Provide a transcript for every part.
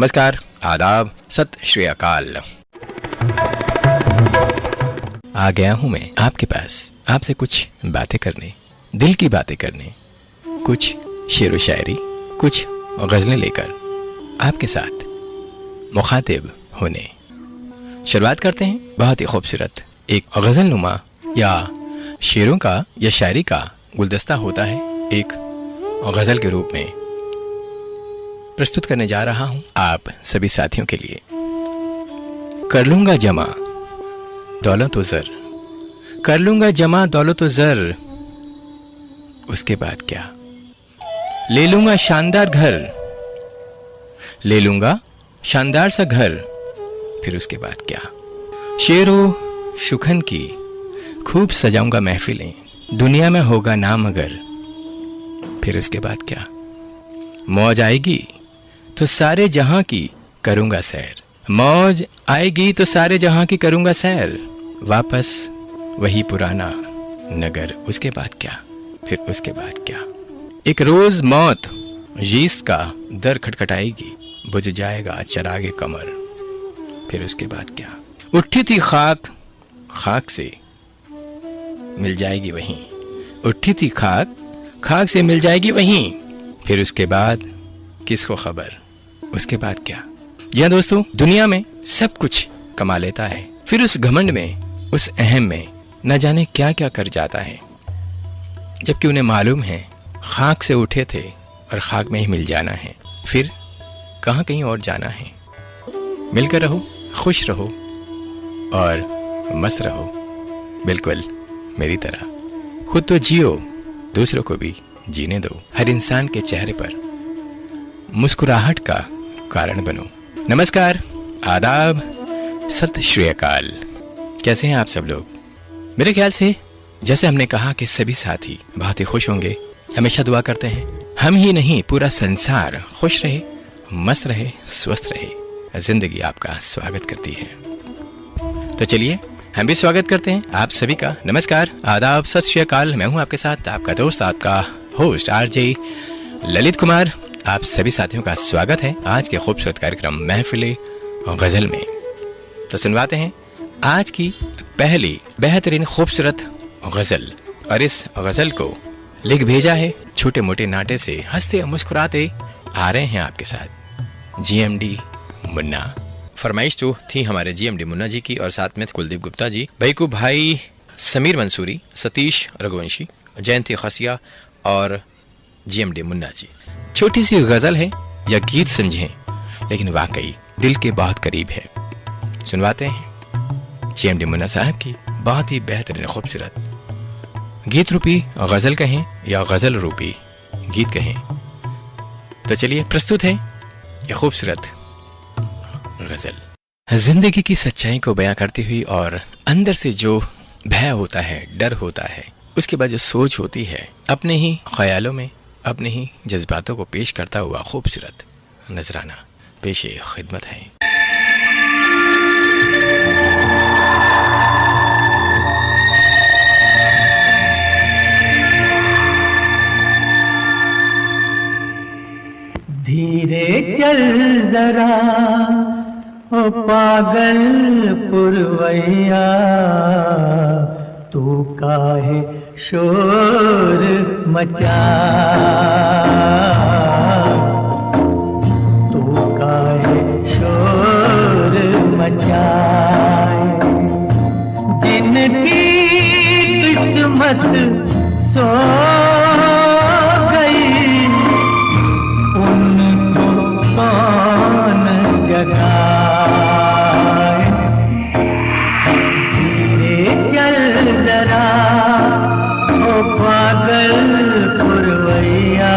नमस्कार, आदाब, सत श्री अकाल। आ गया हूं मैं आपके पास आपसे कुछ बातें करने, दिल की बातें करने, कुछ शेर व शायरी, कुछ गज़लें लेकर आपके साथ मुखातिब होने। शुरुआत करते हैं बहुत ही खूबसूरत एक गज़ल नुमा या शेरों का या शायरी का गुलदस्ता होता है, एक गज़ल के रूप में प्रस्तुत करने जा रहा हूं आप सभी साथियों के लिए। कर लूंगा जमा दौलत व ज़र, कर लूंगा जमा दौलत व ज़र, उसके बाद क्या? ले लूंगा शानदार घर, ले लूंगा शानदार सा घर, फिर उसके बाद क्या? शेरों शुखन की खूब सजाऊंगा महफिलें, दुनिया में होगा नाम अगर, फिर उसके बाद क्या? मौज आएगी तो सारे जहां की करूंगा सैर, मौज आएगी तो सारे जहां की करूंगा सैर, वापस वही पुराना नगर, उसके बाद क्या? फिर उसके बाद क्या? एक रोज मौत यीस्त का दर खटखटाएगी, बुझ जाएगा चरागे कमर, फिर उसके बाद क्या? उठी थी खाक, खाक से मिल जाएगी वहीं, उठी थी खाक, खाक से मिल जाएगी वहीं, फिर उसके बाद किसको खबर, उसके बाद क्या? जी हाँ दोस्तों, दुनिया में सब कुछ कमा लेता है, फिर उस घमंड में, उस अहम में न जाने क्या क्या कर जाता है, जबकि उन्हें मालूम है खाक से उठे थे और खाक में ही मिल जाना है, फिर कहाँ कहीं और जाना है। मिलकर रहो, खुश रहो और मस्त रहो, बिल्कुल मेरी तरह। खुद तो जियो, दूसरों को भी जीने दो, हर इंसान के चेहरे पर मुस्कुराहट का कारण बनो। नमस्कार, आदाब, सत श्री अकाल। कैसे हैं आप सब लोग? मेरे ख्याल से जैसे हमने कहा कि सभी साथी बहुत ही खुश होंगे, हमेशा दुआ करते हैं हम ही नहीं पूरा संसार खुश रहे, मस्त रहे, स्वस्थ रहे। जिंदगी आपका स्वागत करती है, तो चलिए हम भी स्वागत करते हैं आप सभी का। नमस्कार, आदाब, सत श्री अकाल। मैं हूं आपके साथ आपका दोस्त, आपका होस्ट आरजे ललित कुमार। आप सभी साथियों का स्वागत है आज के खूबसूरत कार्यक्रम महफिले गजल में। तो सुनवाते हैं आज की पहली बेहतरीन खूबसूरत गजल, और इस गजल को लिख भेजा है छोटे मोटे नाटे से हंसते मुस्कुराते आ रहे हैं आपके साथ जीएमडी मुन्ना। फरमाइश तो थी हमारे जीएमडी मुन्ना जी की, और साथ में कुलदीप गुप्ता जी, बैकू भाई, समीर मंसूरी, सतीश रघुवंशी, जयंती खसिया और जीएमडी मुन्ना जी। छोटी सी गजल है या गीत समझें, लेकिन वाकई दिल के बहुत करीब है। सुनवाते हैं जीएमडी मुन्ना साहब की बहुत ही बेहतरीन खूबसूरत गीत रूपी गजल कहें या गजल रूपी गीत कहें। तो चलिए प्रस्तुत है यह खूबसूरत गजल। जिंदगी की सच्चाई को बयां करती हुई और अंदर से जो भय होता है, डर होता है, उसके बाद जो सोच होती है, अपने ही ख्यालों में अपने ही जज्बातों को पेश करता हुआ खूबसूरत नजराना पेशे खिदमत है। धीरे चल जरा ओ पागल पुरवैया, तू काहे शोर मचा, तू काहे शोर मचाए, जिनकी किस्मत सो गई उनको कौन जगाए। धीरे चल जरा ओ पागल पुरवैया,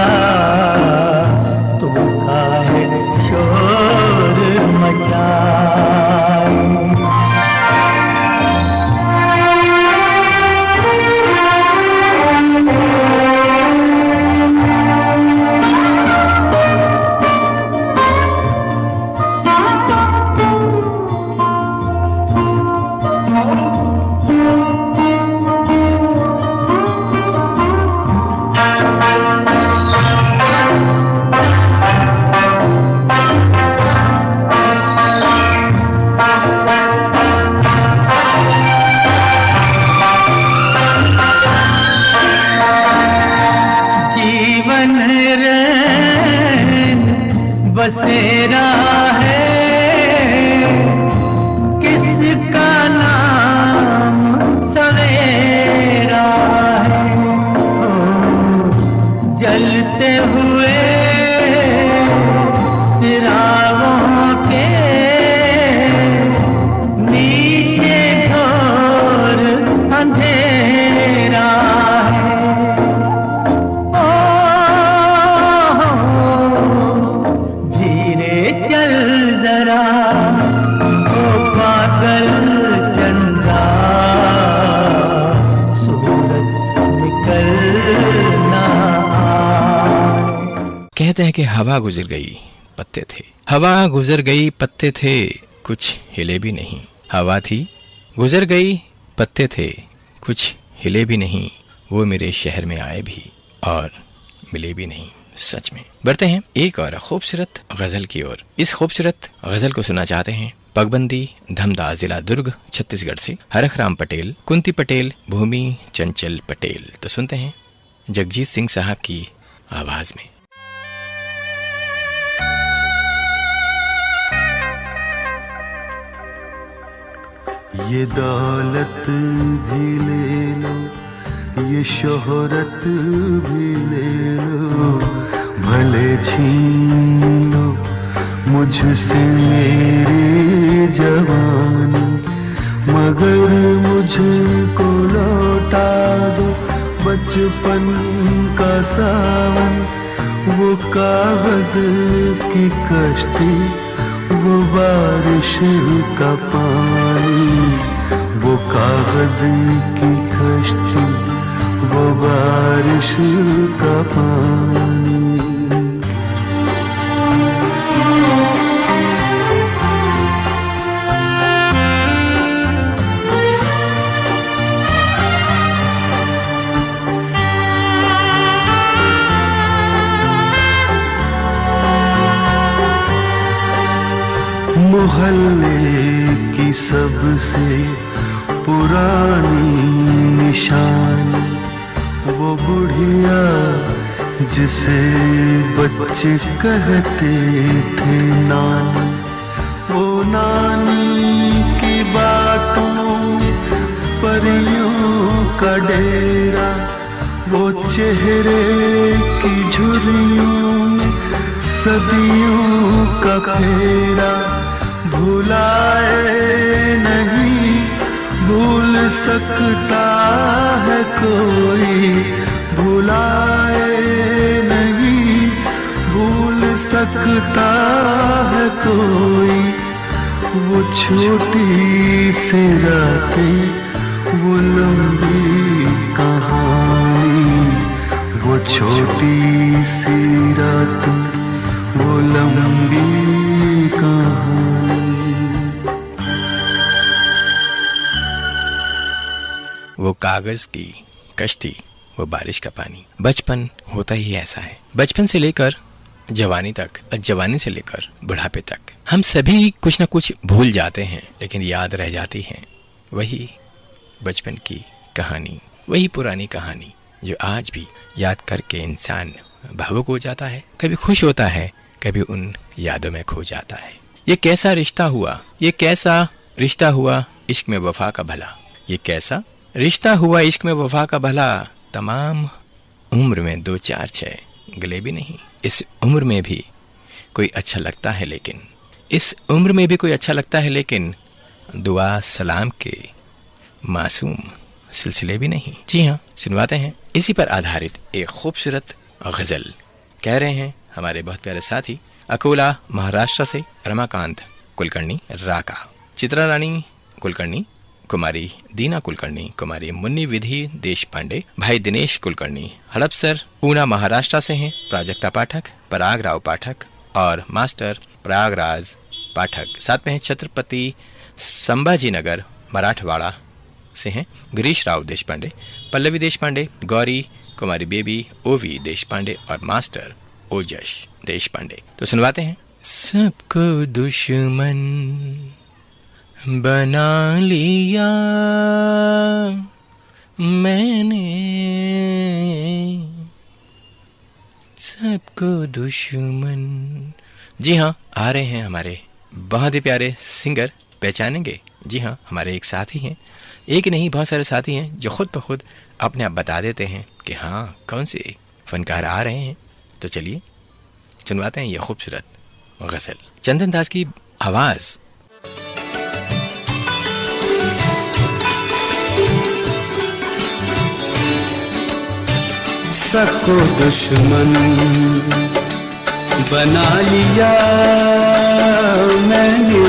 तू काहे शोर मचाए। बसेरा है, किसका नाम सवेरा है। जलते हुए चिरागों के नीचे घोर अंधेरा है। धीरे चल जरा ओ पागल चंदा, सूरज निकलना आए। कहते हैं कि हवा गुजर गई पत्ते थे, हवा गुजर गई पत्ते थे, कुछ हिले भी नहीं। हवा थी गुजर गई पत्ते थे, कुछ हिले भी नहीं। वो मेरे शहर में आए भी और मिले भी नहीं। सच में। बढ़ते हैं एक और खूबसूरत गजल की ओर। इस खूबसूरत गजल को सुना चाहते हैं पगबंदी धमदा, जिला दुर्ग, छत्तीसगढ़ से हरखराम पटेल, कुंती पटेल, भूमि चंचल पटेल। तो सुनते हैं जगजीत सिंह साहब की आवाज में। ये दौलत भी ले लो, ये शोहरत भी ले लो, भले छीन लो मुझसे मेरी जवानी, मगर मुझको लौटा दो बचपन का सावन। वो कागज की कश्ती, वो बारिश का पानी, वो कागज की कश्ती, वो बारिश का पानी। मोहल्ले की सबसे पुरानी निशानी, वो बुढ़िया जिसे बच्चे कहते थे नानी, वो नानी की बातों में परियों का डेरा, वो चेहरे की झुर्रियों में सदियों का फेरा। भुलाए नहीं भूल सकता है कोई, भुलाए नहीं भूल सकता है कोई। वो छोटी सी रातें, वो लंबी कहानी, वो छोटी सी रातें, वो लंबी कहानी। वो कागज की कश्ती, वो बारिश का पानी। बचपन होता ही ऐसा है। बचपन से लेकर जवानी तक और जवानी से लेकर बुढ़ापे तक हम सभी कुछ न कुछ भूल जाते हैं, लेकिन याद रह जाती है वही बचपन की कहानी, वही पुरानी कहानी जो आज भी याद करके इंसान भावुक हो जाता है, कभी खुश होता है, कभी उन यादों में खो जाता है। ये कैसा रिश्ता हुआ, ये कैसा रिश्ता हुआ इश्क में वफा का भला, ये कैसा रिश्ता हुआ इश्क में वफा का भला। तमाम उम्र में 2 4 6 गले भी नहीं। इस उम्र में भी कोई अच्छा लगता है, लेकिन इस उम्र में भी कोई अच्छा लगता है, लेकिन दुआ सलाम के मासूम सिलसिले भी नहीं। जी हाँ, सुनवाते हैं इसी पर आधारित एक खूबसूरत गजल। कह रहे हैं हमारे बहुत प्यारे साथी अकोला महाराष्ट्र से रमाकांत कुलकर्णी राका, चित्रा रानी कुलकर्णी, कुमारी दीना कुलकर्णी, कुमारी मुन्नी विधि देश पांडे, भाई दिनेश कुलकर्णी हड़पसर पूना महाराष्ट्र से हैं, प्राजक्ता पाठक, पराग राव पाठक और मास्टर प्रयागराज पाठक। साथ में हैं छत्रपति संभाजी नगर मराठवाड़ा से हैं गिरीश राव देश पांडे, पल्लवी देश पांडे, गौरी कुमारी बेबी, ओवी देश पांडे और मास्टर ओजश देश पांडे। तो सुनवाते हैं। सबको दुश्मन बना लिया मैंने, सबको दुश्मन जी हाँ, आ रहे हैं हमारे बहुत ही प्यारे सिंगर, पहचानेंगे? जी हाँ, हमारे एक साथी हैं, एक नहीं बहुत सारे साथी हैं जो खुद ब खुद अपने आप बता देते हैं कि हाँ कौन से फनकार आ रहे हैं। तो चलिए सुनवाते हैं ये खूबसूरत गज़ल, चंदन दास की आवाज़। सबको दुश्मन बना लिया मैंने,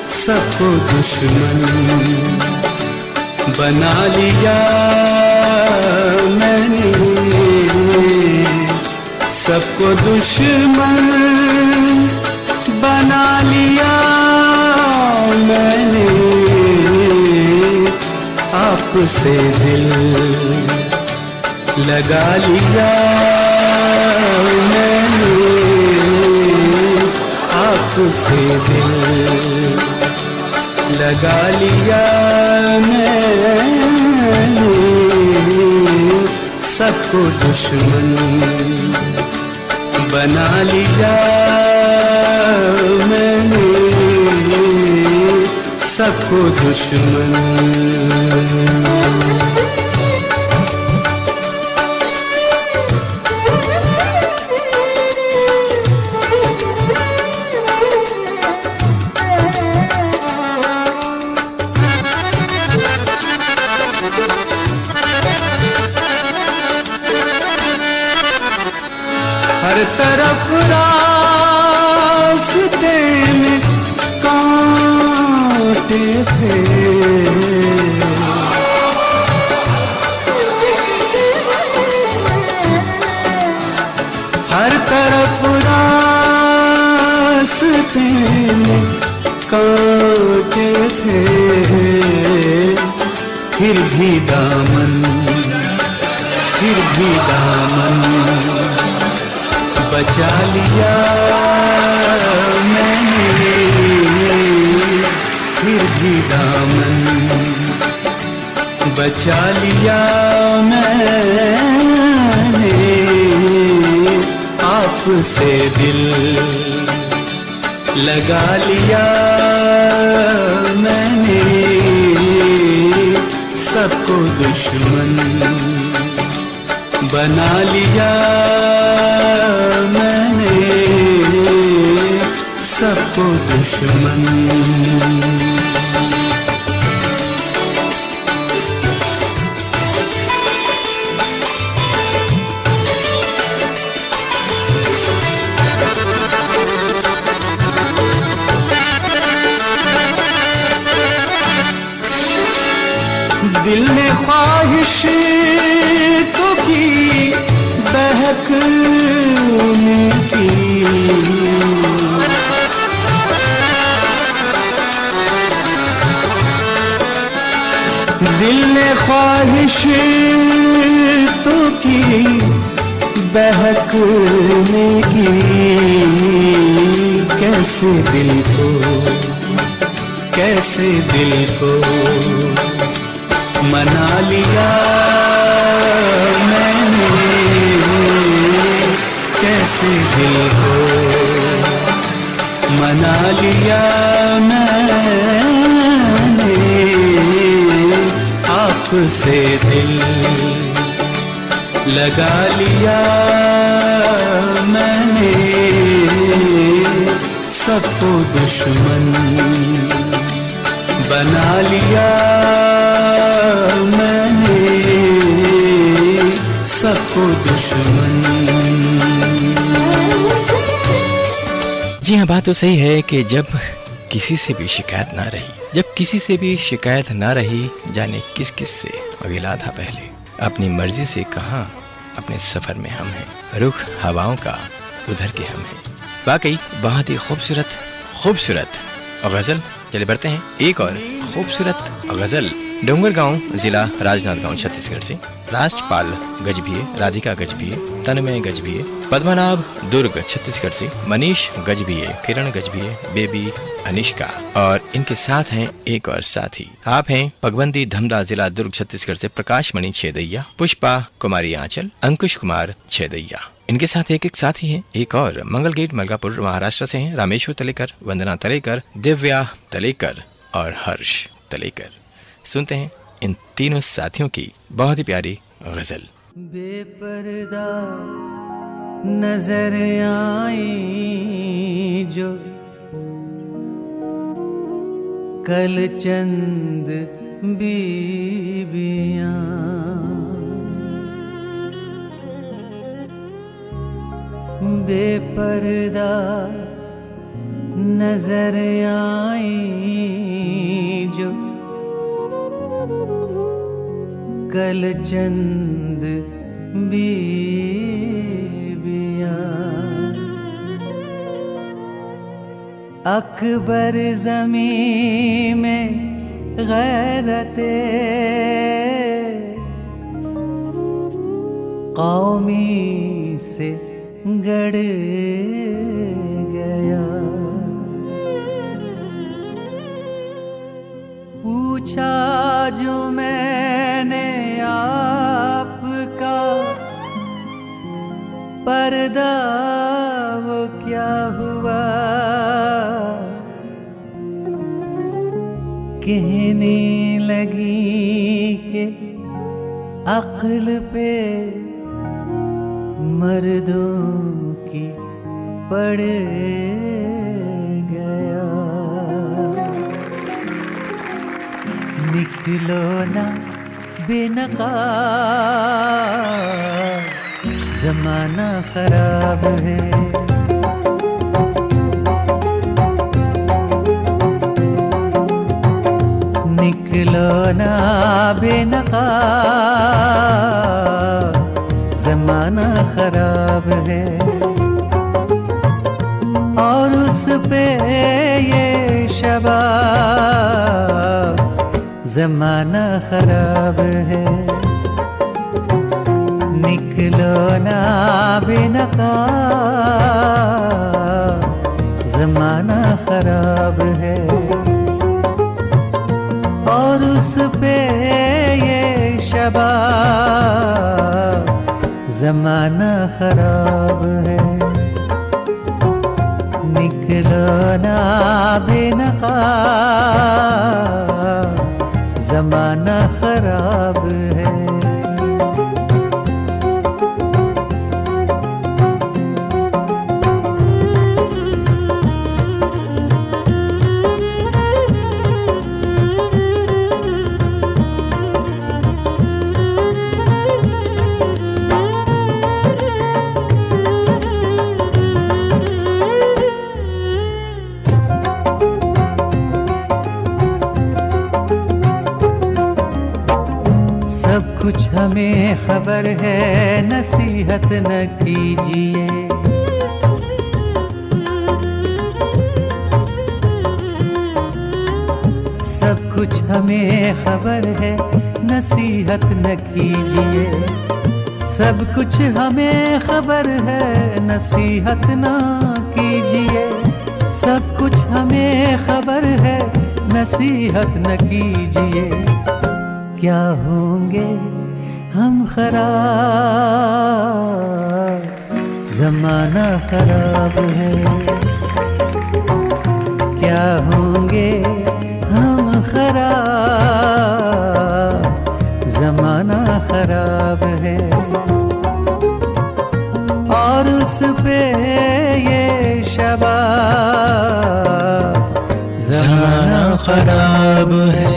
सबको दुश्मन बना लिया मैंने, सबको दुश्मन बना लिया मैंने, आपसे दिल लगा लिया मैंने, आपसे दिल लगा लिया मैंने, सबको दुश्मन बना लिया मैंने, सबको दुश्मन। हर तरफ रास्ते में कांटे थे, हर तरफ रास्ते में कांटे थे, फिर भी दामन बचा लिया मैंने, फिर भी दामन बचा लिया मैंने, आपसे दिल लगा लिया मैंने, सबको दुश्मन बना लिया मैंने, सबको दुश्मन। दिल ने ख्वाहिश तो की बहकने की, दिल ने ख्वाहिश तो की बहकने की, कैसे दिल को मना लिया मैंने, कैसे दिल को मना लिया मैंने, आपसे दिल लगा लिया मैंने, सबको दुश्मन बना लिया मैंने, सबको दुश्मन। जी हाँ, बात तो सही है कि जब किसी से भी शिकायत ना रही, जब किसी से भी शिकायत ना रही, जाने किस किस से अगिला था पहले, अपनी मर्जी से कहाँ अपने सफ़र में हम हैं, रुख हवाओं का उधर के हम हैं। वाकई बहुत ही खूबसूरत गज़ल। चले बढ़ते हैं एक और खूबसूरत गज़ल। डोंगरगांव जिला राजनांदगांव छत्तीसगढ़ से राष्ट्रपाल गजभिये, राधिका गजभिये, तन्मय गजभिये, पद्मनाभ दुर्ग छत्तीसगढ़ से मनीष गजभिये, किरण गजभिये, बेबी अनिष्का और इनके साथ हैं एक और साथी। आप हैं पगबंदी धमदा जिला दुर्ग छत्तीसगढ़ से प्रकाश मणि छेदैया, पुष्पा कुमारी आंचल, अंकुश कुमार छेदैया। इनके साथ एक साथी हैं, एक और मंगल गेट मलकापुर महाराष्ट्र से हैं, रामेश्वर तलेकर, वंदना तलेकर, दिव्या तलेकर और हर्ष तलेकर। सुनते हैं इन तीनों साथियों की बहुत ही प्यारी गजल। बेपर्दा नजर आई जो कल चंद बीबियां, बेपर्दा नजर आई जो कल चंद बीबियां, अकबर ज़मीं में गैरते कौमी से गड़ गया। पूछा जो मैंने आपका पर्दा वो क्या हुआ, कहने लगी कि अक्ल पे मर्दों की पड़ गया। निकलो ना बेनकाब, ज़माना खराब है। निकलो ना बेनकाब, ज़माना खराब है। और उस पे ये शबाब, ज़माना खराब है। निकलो ना बेनकाब, ज़माना खराब है। और उस पे ये शबाब, ज़माना खराब है। निकलो ना बेनकाब, ज़माना खराब है। सब कुछ हमें खबर है, नसीहत न कीजिए। सब कुछ हमें खबर है, नसीहत न कीजिए। सब कुछ हमें खबर है, नसीहत न कीजिए। सब कुछ हमें खबर है, नसीहत न कीजिए। क्या होंगे हम खराब, ज़माना खराब है। क्या होंगे हम खराब, ज़माना खराब है। और उस पे ये शबाब, ज़माना खराब है।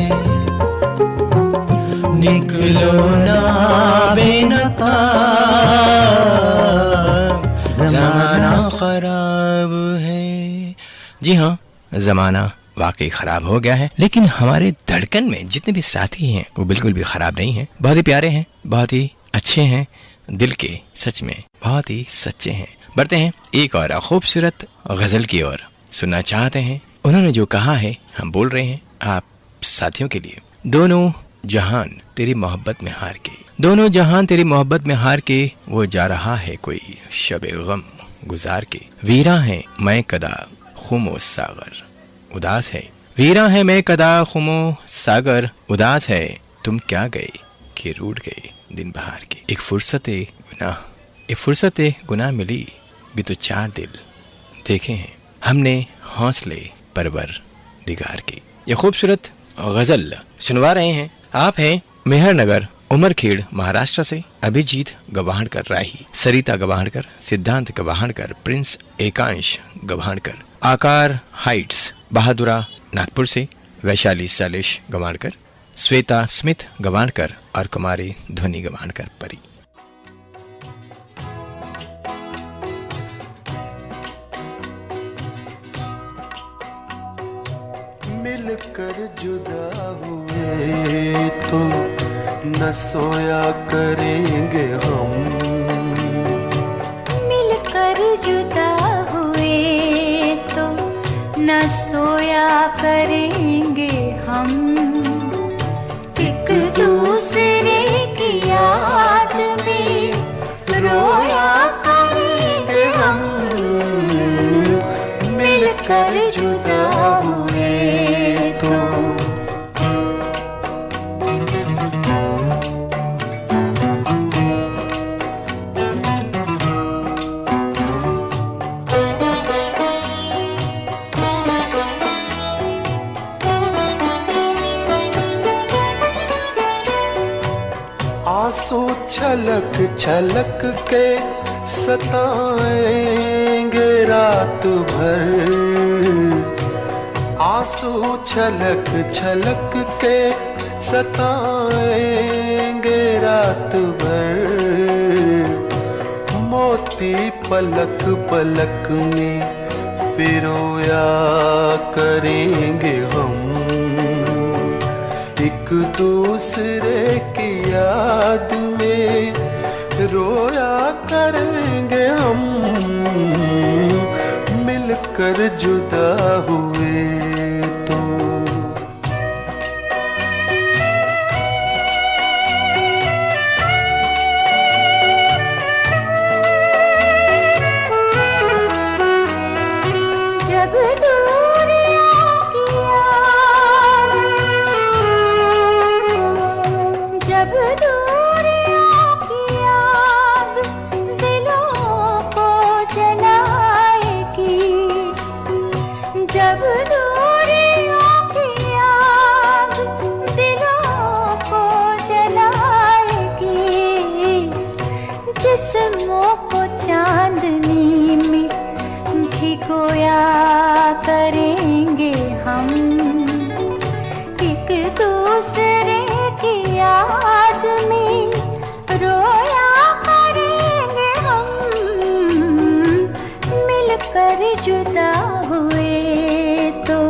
निकलो ना बेनकाब, ज़माना खराब है। जी हाँ, ज़माना वाकई खराब हो गया है, लेकिन हमारे धड़कन में जितने भी साथी हैं वो बिल्कुल भी खराब नहीं हैं। बहुत ही प्यारे हैं, बहुत ही अच्छे हैं, दिल के सच में बहुत ही सच्चे हैं। बढ़ते हैं एक और खूबसूरत गजल की ओर। सुनना चाहते हैं उन्होंने जो कहा है, हम बोल रहे हैं आप साथियों के लिए। दोनों जहान तेरी मोहब्बत में हार के, दोनों जहान तेरी मोहब्बत में हार के, वो जा रहा है कोई शबे गम गुजार के। वीरा है मैं कदा खुमो सागर उदास है, वीरा है मैं कदा खुमो सागर उदास है। तुम क्या गए कि रूठ गए दिन बहार के। एक फुर्सत गुनाह ये फुर्सत गुनाह मिली भी तो 4 दिल देखे हैं हमने हौसले परवर दिगार के। ये खूबसूरत गजल सुनवा रहे हैं आप हैं मेहरनगर उमरखेड़ महाराष्ट्र से अभिजीत गवाहणकर राही, सरिता गवाहणकर, सिद्धांत गवाहणकर, प्रिंस एकांश गवाहणकर, आकार हाइट्स बहादुरा नागपुर से, वैशाली शैलेश गवाहणकर, श्वेता स्मिथ गवाहणकर और कुमारी ध्वनि गवाहणकर परी। मिलकर जुदा हुए तो न सोया करेंगे हम, मिलकर जुदा हुए तो न सोया करेंगे हम, एक दूसरे की याद में रोया करेंगे हम, मिलकर जुदा हुए तो। आंसू छलक छलक के सताएंगे रात भर, आंसू छलक छलक के सताएंगे रात भर, मोती पलक पलक में पिरोया करेंगे हम, एक दूसरे की याद में रोया करेंगे हम, मिलकर जुदा हुए तो। जब दूरियों की याद, जब दूरियों की याद दिलों को जलाएगी, जब दूरियों की याद दिलों को जलाएगी, जिस्मों को चांदनी में भिगोया करेंगे हम, एक दूसरे की याद में रोया करेंगे हम, मिलकर जुदा हुए तो।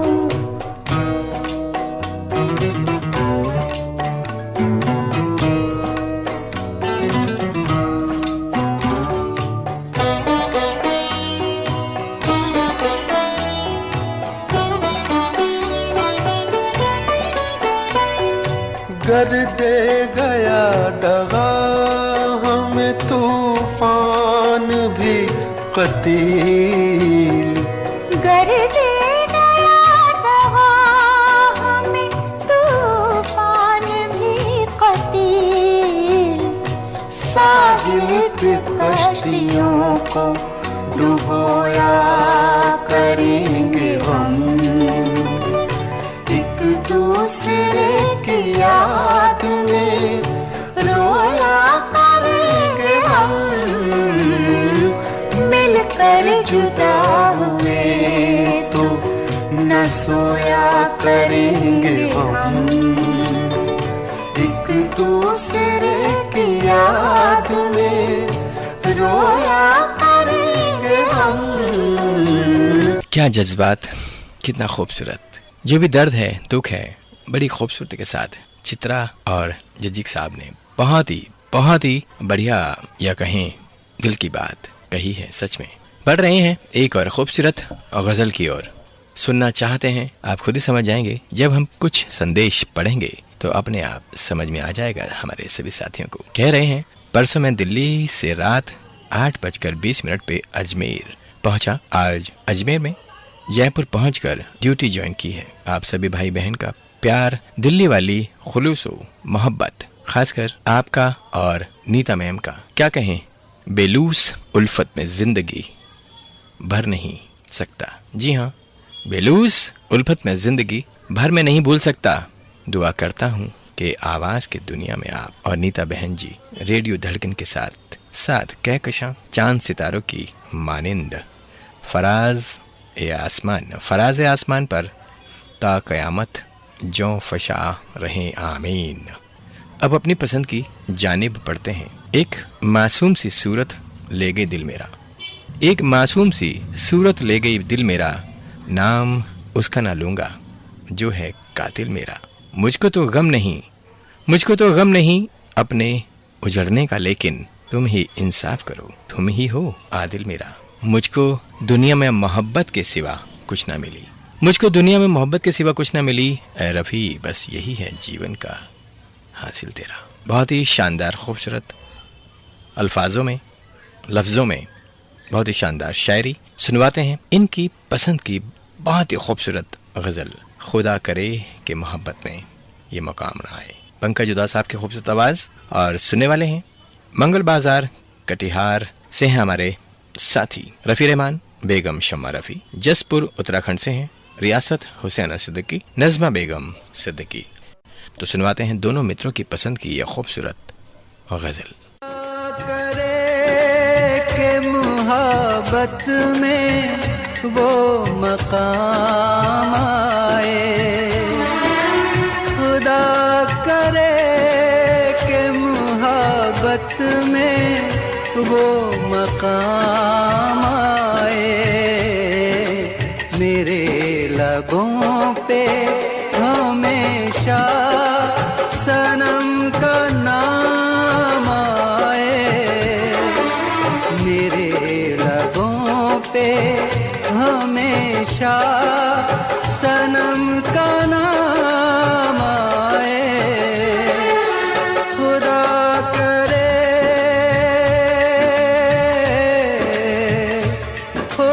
कर दे गया दगा हमें तूफान भी कतील, कर दे गया दगा हमें तूफान भी कतील, साहिल पे कश्तियों को डुबोया करेंगे हम, एक दूसरे की याद में रोया करेंगे हम, मिलकर जुदा हुए तो न सोया करेंगे हम, एक दूसरे की याद में रोया करेंगे हम। क्या जज्बात, कितना खूबसूरत। जो भी दर्द है, दुख है, बड़ी खूबसूरती के साथ चित्रा और जजीक साहब ने बहुत ही बढ़िया या कहें दिल की बात कही है। सच में बढ़ रहे हैं एक और खूबसूरत गजल की ओर। सुनना चाहते हैं? आप खुद ही समझ जाएंगे जब हम कुछ संदेश पढ़ेंगे तो अपने आप समझ में आ जाएगा हमारे सभी साथियों को। कह रहे हैं, परसों मैं दिल्ली से रात 8:20 पे अजमेर पहुंचा। आज अजमेर में जयपुर पहुंचकर ड्यूटी ज्वाइन की है। आप सभी भाई बहन का प्यार, दिल्ली वाली खुलूसो मोहब्बत, खासकर आपका और नीता मैम का क्या कहें, बेलूस उल्फत में जिंदगी भर नहीं सकता। जी हाँ, बेलूस उल्फत में जिंदगी भर में नहीं भूल सकता। दुआ करता हूँ कि आवाज़ की दुनिया में आप और नीता बहन जी रेडियो धड़कन के साथ साथ कहकशां चांद सितारों की मानिंद फराज आसमान पर ता क़यामत जो फशा रहें आमीन। अब अपनी पसंद की जानिब पढ़ते हैं। एक मासूम सी सूरत ले गई दिल मेरा, एक मासूम सी सूरत ले गई दिल मेरा, नाम उसका ना लूँगा जो है कातिल मेरा। मुझको तो गम नहीं अपने उजड़ने का, लेकिन तुम ही इंसाफ करो, तुम ही हो आदिल मेरा। मुझको दुनिया में मोहब्बत के सिवा कुछ ना मिली, मुझको दुनिया में मोहब्बत के सिवा कुछ ना मिली, ऐ रफ़ी बस यही है जीवन का हासिल तेरा। बहुत ही शानदार खूबसूरत अल्फाजों में, लफ्ज़ों में बहुत ही शानदार शायरी सुनवाते हैं। इनकी पसंद की बहुत ही खूबसूरत गज़ल खुदा करे कि मोहब्बत में ये मकाम ना आए। पंकज उदास साहब की खूबसूरत आवाज़ और सुनने वाले हैं मंगल बाजार कटिहार से हैं हमारे साथी रफ़ी रहमान, बेगम शम्मा रफ़ी, जसपुर उत्तराखंड से हैं रियासत हुसैना सिद्दीकी, नज़मा बेगम सिद्दीकी। तो सुनवाते हैं दोनों मित्रों की पसंद की ये खूबसूरत गज़ल। मोहब्बत में वो मकाम आए, खुदा करे के मोहब्बत में वो मकाम आए। मेरे लबों पे हमेशा सनम का नाम आए, मेरे लबों पे हमेशा सनम का नाम आए। खुदा करे हो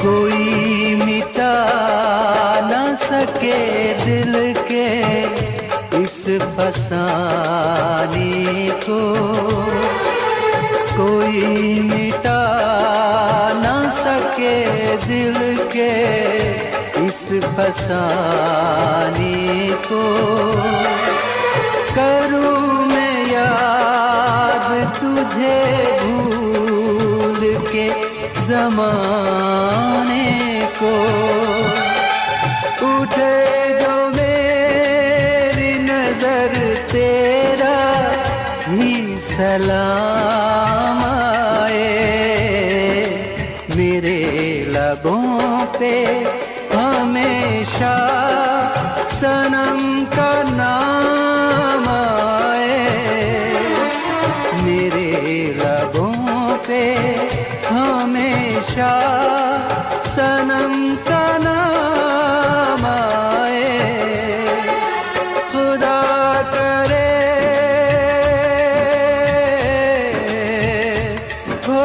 कोई मिटा न सके दिल के इस फसाने को, कोई मिटा न सके दिल के इस फसाने को। करूँ मैं याद तुझे भूल के ज़माने को, उठे जो मेरी नजर तेरा ही सलाम आए। मेरे लबों पे हमेशा सनम का नाम आए, मेरे लबों पे हमेशा सनम का नाम आए। खुदा करे हो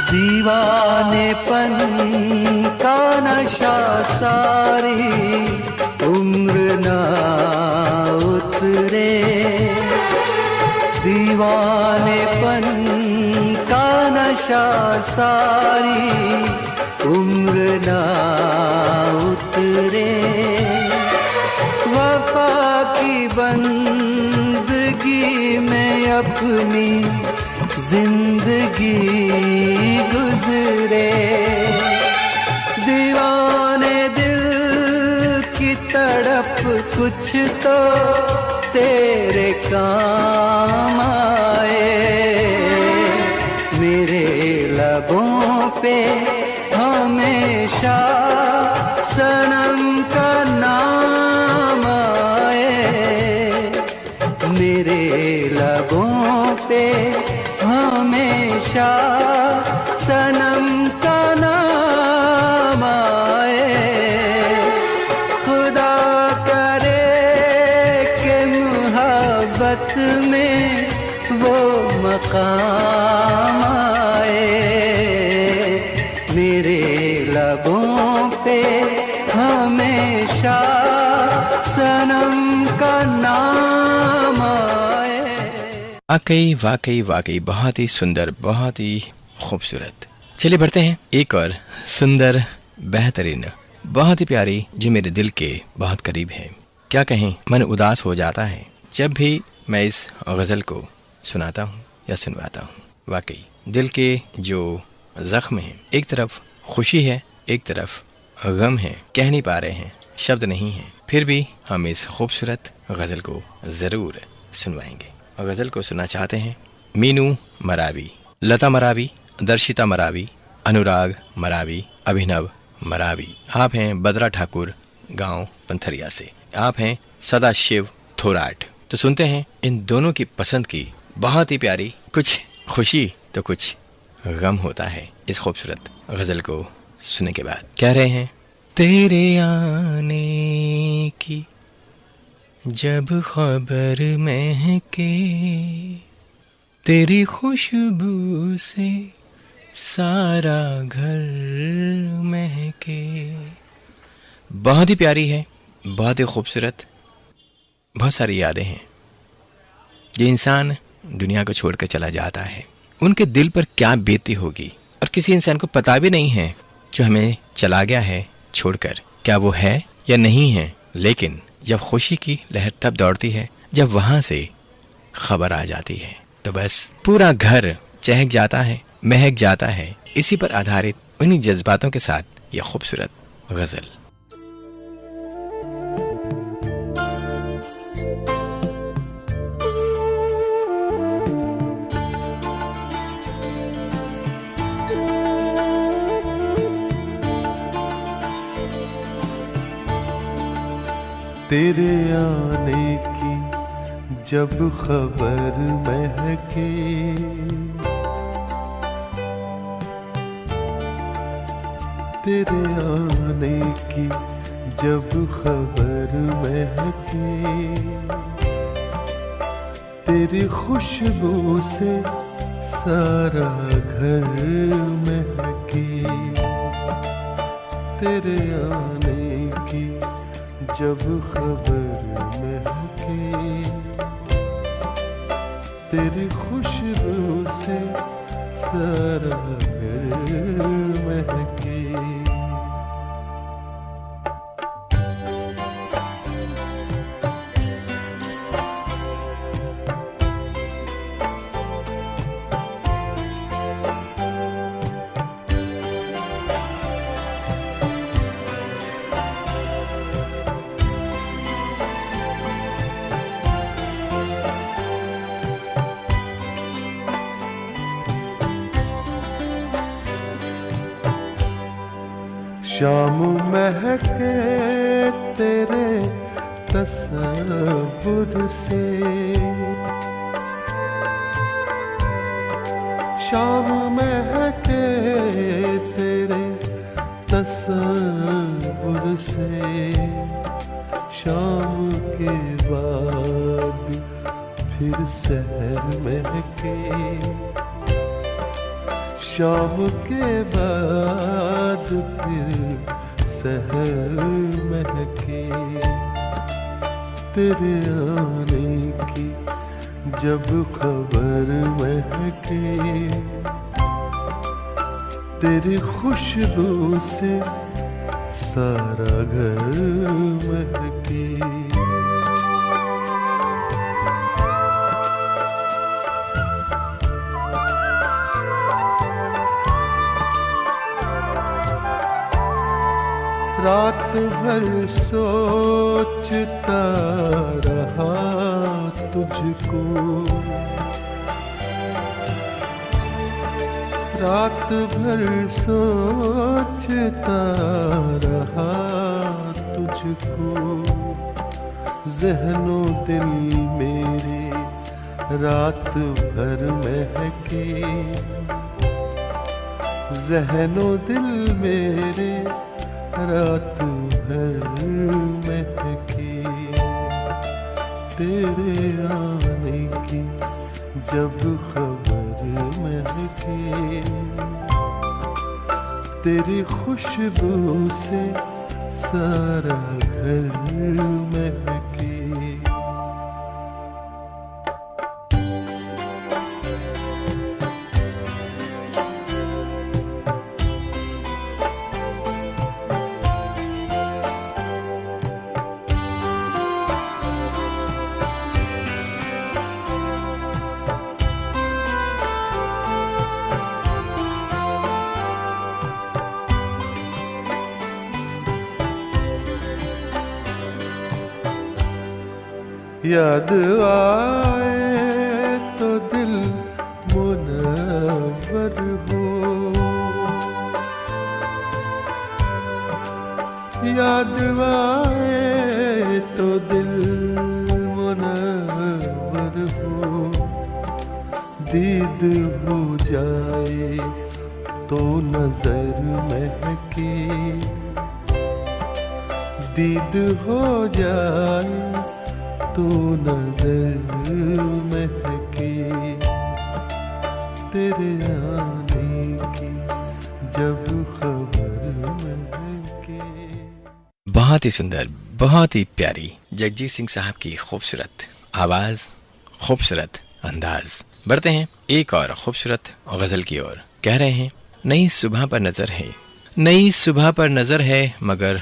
दीवानेपन का नशा सारी उम्र ना उतरे, दीवानेपन का नशा सारी उम्र ना उतरे। वफा की बंदगी में अपनी जिंदगी गुजरे, दीवाने दिल की तड़प कुछ तो तेरे काम आए। मेरे लबों पे हमेशा सनम का नाम आए। मेरे लबों पे हमेशा सनम का नाम आए। खुदा करे कि मोहब्बत में वो मकाम आए। मेरे लबों पे हमेशा सनम का नाम आए। वाकई वाकई वाकई बहुत ही सुंदर, बहुत ही खूबसूरत। चलिए बढ़ते हैं एक और सुंदर, बेहतरीन, बहुत ही प्यारी, जो मेरे दिल के बहुत करीब है। क्या कहें, मन उदास हो जाता है जब भी मैं इस गज़ल को सुनाता हूँ या सुनवाता हूँ। वाकई दिल के जो जख्म हैं, एक तरफ खुशी है, एक तरफ गम है, कह नहीं पा रहे हैं, शब्द नहीं हैं, फिर भी हम इस खूबसूरत गज़ल को ज़रूर सुनवाएंगे। गज़ल को सुनना चाहते हैं मीनू मरावी, लता मरावी, दर्शिता मरावी, अनुराग मरावी, अभिनव मरावी। आप हैं बद्रा ठाकुर, गांव पंथरिया से। आप हैं सदाशिव थोराट। तो सुनते हैं इन दोनों की पसंद की बहुत ही प्यारी, कुछ खुशी तो कुछ गम होता है, इस खूबसूरत गज़ल को सुनने के बाद। कह रहे हैं, तेरे आने की जब खबर महके, तेरी खुशबू से सारा घर महके। बहुत ही प्यारी है, बहुत ही खूबसूरत। बहुत सारी यादें हैं। जो इंसान दुनिया को छोड़कर चला जाता है, उनके दिल पर क्या बीतती होगी, और किसी इंसान को पता भी नहीं है जो हमें चला गया है छोड़कर, क्या वो है या नहीं है। लेकिन जब खुशी की लहर तब दौड़ती है जब वहां से खबर आ जाती है, तो बस पूरा घर चहक जाता है, महक जाता है। इसी पर आधारित उन्हीं जज्बातों के साथ यह खूबसूरत गज़ल। तेरे आने की जब खबर महके, तेरे आने की जब खबर महके, तेरी खुशबू से सारा घर महके। तेरे आने की जब खबर महके, तेरी खुशबू से सारा घर महके। शाम महके तेरे तसव्वुर से, शाम महके तेरे तसव्वुर से। शाम के बाद फिर सहर महके, शाम के बाद फिर सहर महके। तेरे आने की जब खबर महके, तेरी खुशबू से सारा घर महके। रात भर सोचता रहा तुझको, रात भर सोचता रहा तुझको। ज़हनो दिल मेरे रात भर महके, ज़हनो दिल मेरे रात भर महके। तेरे आने की जब खबर महके, तेरी खुशबू से सारा घर महके। याद आए तो दिल मुनव्वर हो, याद आए तो दिल मुनव्वर हो। दीद हो जाए तो नजर महके, दीद हो जाए तो नजर महके। तेरे आने की जब खबर महके। बहुत ही सुंदर, बहुत ही प्यारी जगजीत सिंह साहब की खूबसूरत आवाज, खूबसूरत अंदाज। बढ़ते हैं एक और खूबसूरत गजल की ओर। कह रहे हैं, नई सुबह पर नजर है, नई सुबह पर नजर है, मगर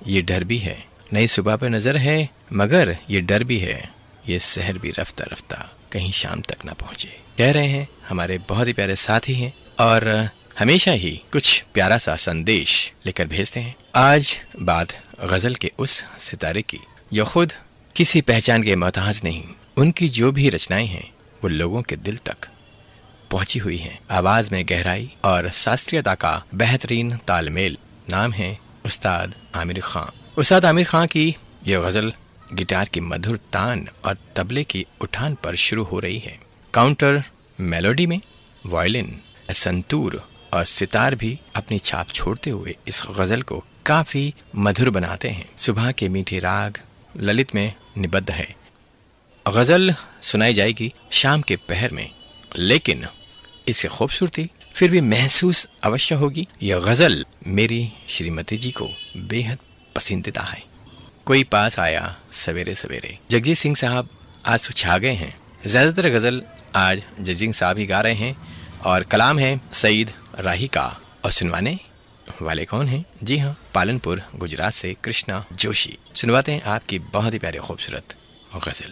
ये डर भी है। नई सुबह पर नजर है मगर ये डर भी है, ये शहर भी रफ्ता रफ्ता कहीं शाम तक ना पहुंचे। कह रहे हैं हमारे बहुत ही प्यारे साथी हैं और हमेशा ही कुछ प्यारा सा संदेश लेकर भेजते हैं। आज बात गजल के उस सितारे की जो खुद किसी पहचान के मोहताज नहीं। उनकी जो भी रचनाएं हैं वो लोगों के दिल तक पहुंची हुई हैं। आवाज में गहराई और शास्त्रीयता का बेहतरीन तालमेल। नाम है उस्ताद आमिर खां। उस्ताद आमिर खां की यह गजल गिटार की मधुर तान और तबले की उठान पर शुरू हो रही है। काउंटर मेलोडी में वायलिन, संतूर और सितार भी अपनी छाप छोड़ते हुए इस गजल को काफी मधुर बनाते हैं। सुबह के मीठे राग ललित में निबद्ध है। गजल सुनाई जाएगी शाम के पहर में, लेकिन इससे खूबसूरती फिर भी महसूस अवश्य होगी। यह गजल मेरी श्रीमती जी को बेहद पसंदीदा है। कोई पास आया सवेरे सवेरे। जगजीत सिंह साहब आज तो छा गए हैं। ज्यादातर गजल आज जगजीत सिंह साहब ही गा रहे हैं और कलाम है सईद राही का। और सुनवाने वाले कौन हैं? जी हाँ, पालनपुर गुजरात से कृष्णा जोशी। सुनवाते हैं आपकी बहुत ही प्यारी खूबसूरत गजल।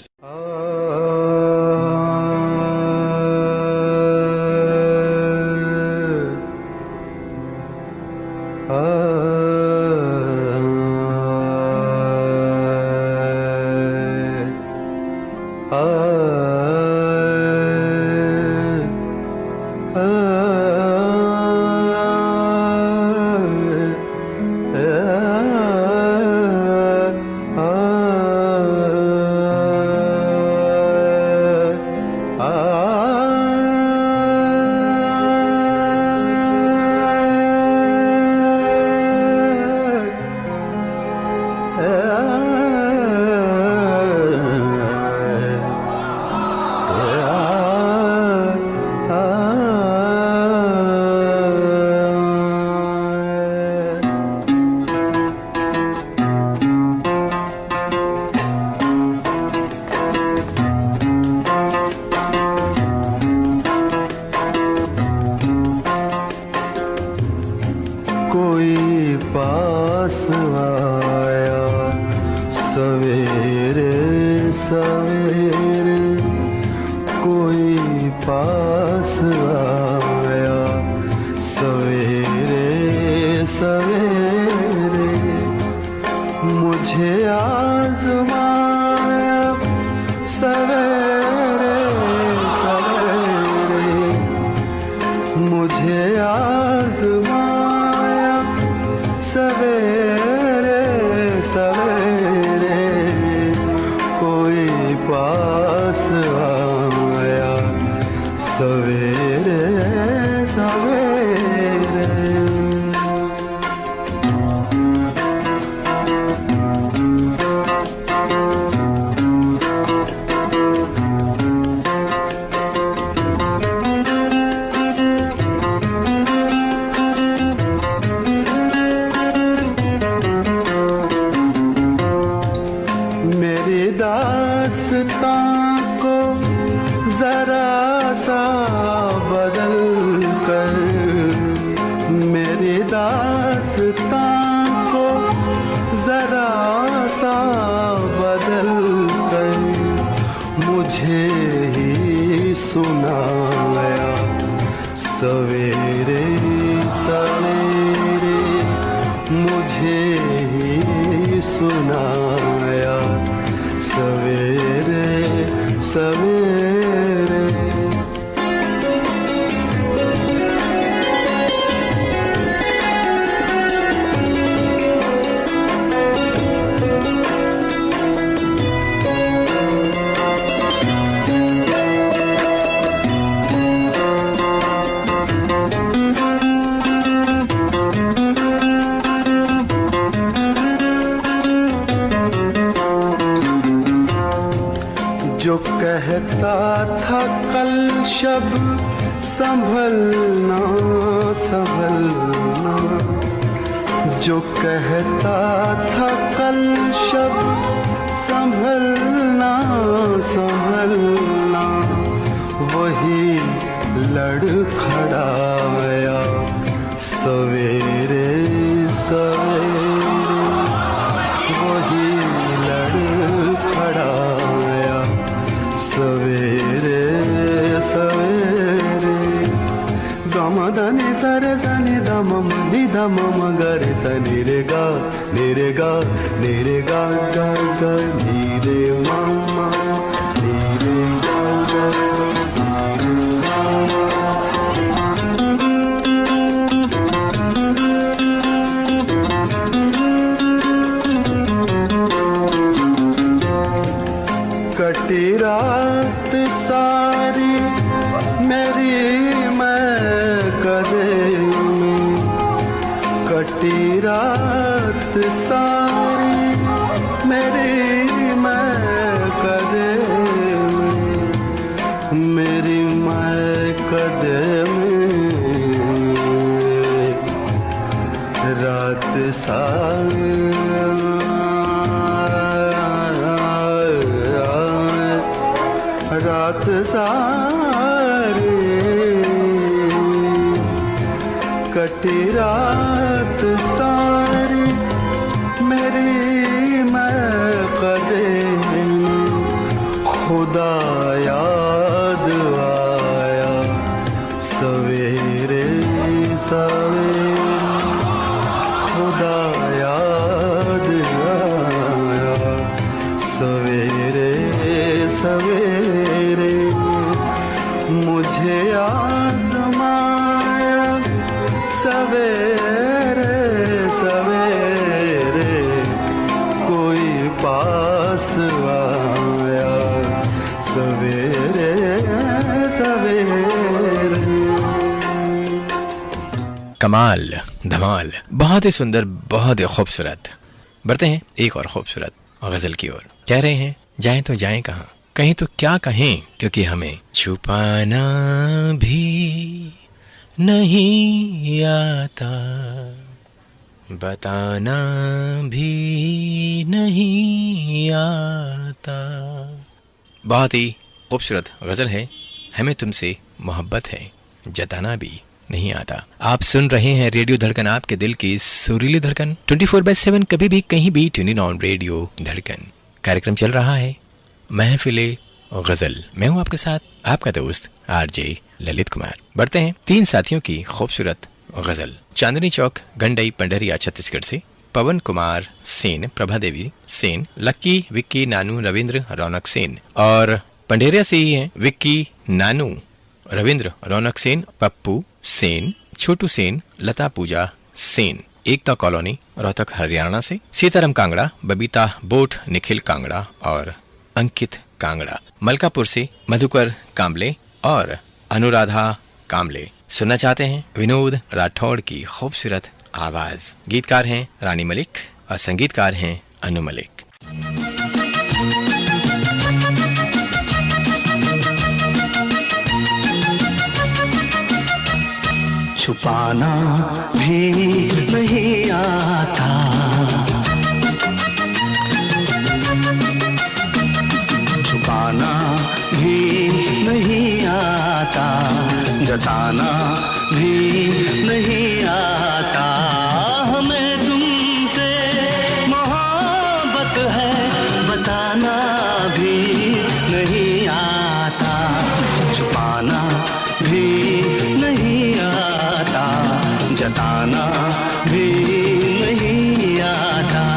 मुझे आज़माया सवेरे सवेरे, मुझे आज़माया सवेरे सवेरे, कोई पास आया सवेरे सवेरे। मेरी दास्तां को जरा सा बदल कर, मेरी दास्तां को जरा सा बदल कर, मुझे ही सुनाया सवेरे सवेरे, मुझे ही सुनाया सवेरे सवेरे। जो कहता था कल शब संभलना संभलना, जो कहता था कल शब संभलना संभलना, वही लड़खड़ाया सवेरे सवेरे, वही लड़खड़ाया सवेरे सवेरे। गम धनि सरे सनि दम नि दम मगरे सनि रे गा गा गा गा नि रे मामा नि रे गा गा नि रे मामा। कटी रात सारी मेरी महकदे में, कटी रात सारी मेरी महकदे में, मेरी महकदे में रात सारी रात सारी कटी रात सारी मेरी महकदे में, खुदा याद आया सवेरे सवेरे, खुदा याद आया सवेरे सवेरे। मुझे आज़माया सवेरे सवेरे, कोई पास आया सवेरे सवेरे। कमाल धमाल, बहुत ही सुंदर, बहुत ही खूबसूरत। बढ़ते हैं एक और खूबसूरत गजल की ओर। कह रहे हैं जाएं तो जाएं कहाँ, कहीं तो क्या कहें, क्योंकि हमें छुपाना भी नहीं आता, बताना भी नहीं आता। बहुत ही खूबसूरत गजल है। हमें तुमसे मोहब्बत है, जताना भी नहीं आता। आप सुन रहे हैं रेडियो धड़कन, आपके दिल की सुरीली धड़कन, 24/7 कभी भी कहीं भी ट्यून इन ऑन रेडियो धड़कन। कार्यक्रम चल रहा है महफिले गजल। मैं हूं आपके साथ आपका दोस्त आरजे ललित कुमार। बढ़ते हैं तीन साथियों की खूबसूरत गजल। चांदनी चौक, गंडई, पंडरिया, छत्तीसगढ़ से पवन कुमार सेन, प्रभा देवी सेन, लक्की, विक्की, नानू, रविंद्र, रौनक सेन। और पंडेरिया से ही हैं विक्की, नानू, रविंद्र, रौनक सेन, पप्पू सेन, छोटू सेन, लता पूजा सेन। एकता कॉलोनी, रोहतक, हरियाणा से सीताराम कांगड़ा, बबीता बोट, निखिल कांगड़ा और अंकित कांगड़ा। मलकापुर से मधुकर कांबले और अनुराधा कांबले। सुनना चाहते हैं विनोद राठौड़ की खूबसूरत आवाज। गीतकार हैं रानी मलिक और संगीतकार हैं अनु मलिक। छुपाना भी नहीं आता, छुपाना भी नहीं आता, जताना भी नहीं आता। हमें तुमसे मोहब्बत है, बताना भी नहीं आता, छुपाना भी नहीं आता, जताना भी नहीं आता।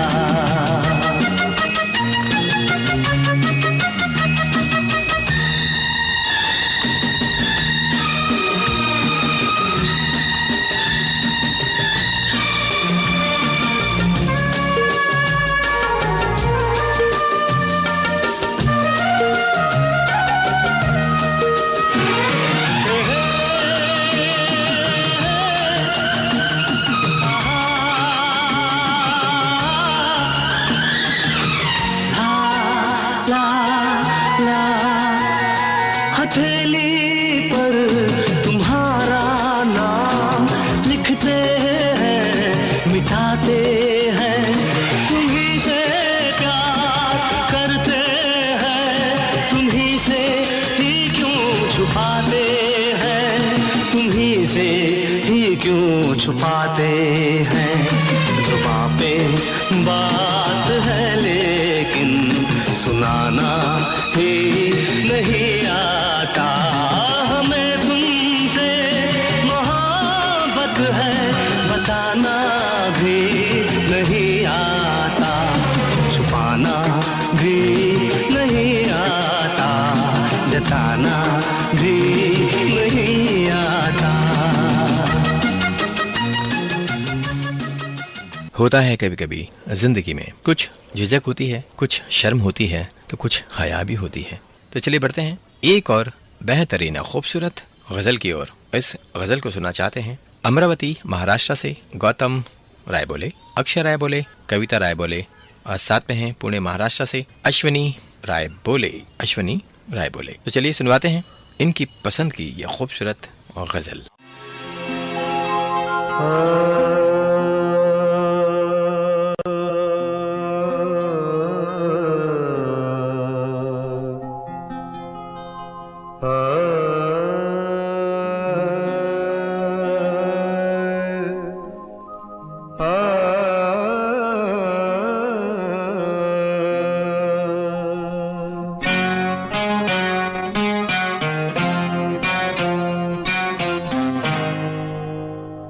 हथेली पर तुम्हारा नाम लिखते हैं, मिटाते हैं, तुम्हीं से प्यार करते हैं, तुम्हीं से ही क्यों छुपाते हैं, तुम्हीं से ही क्यों छुपाते हैं। जुबां पे बात है लेकिन सुनाना ही नहीं आता। हमें तुमसे मोहब्बत है, बताना भी नहीं आता, छुपाना भी नहीं आता, जताना भी नहीं आता। होता है कभी कभी जिंदगी में कुछ झिझक होती है, कुछ शर्म होती है, तो कुछ हया भी होती है। तो चलिए बढ़ते हैं एक और बेहतरीन खूबसूरत गजल की ओर। इस गजल को सुनना चाहते हैं अमरावती महाराष्ट्र से गौतम राय बोले, अक्षय राय बोले, कविता राय बोले और साथ में हैं पुणे महाराष्ट्र से अश्विनी राय बोले, अश्विनी राय बोले। तो चलिए सुनवाते हैं इनकी पसंद की यह खूबसूरत गजल।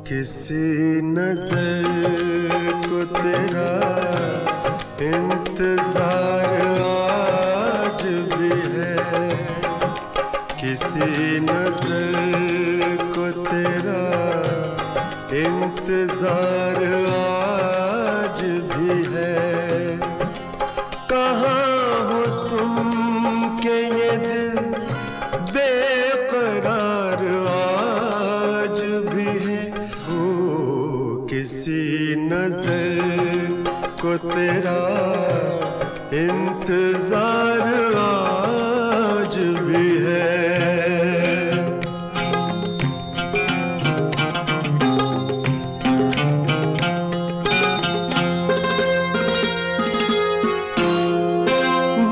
किसी नजर को तेरा इंतजार आज भी है, किसी नजर को तेरा इंतजार आज भी है। कहाँ हो तुम के ये दिल बेकरार आज भी है। किसी नजर को तेरा इंतजार आज भी है।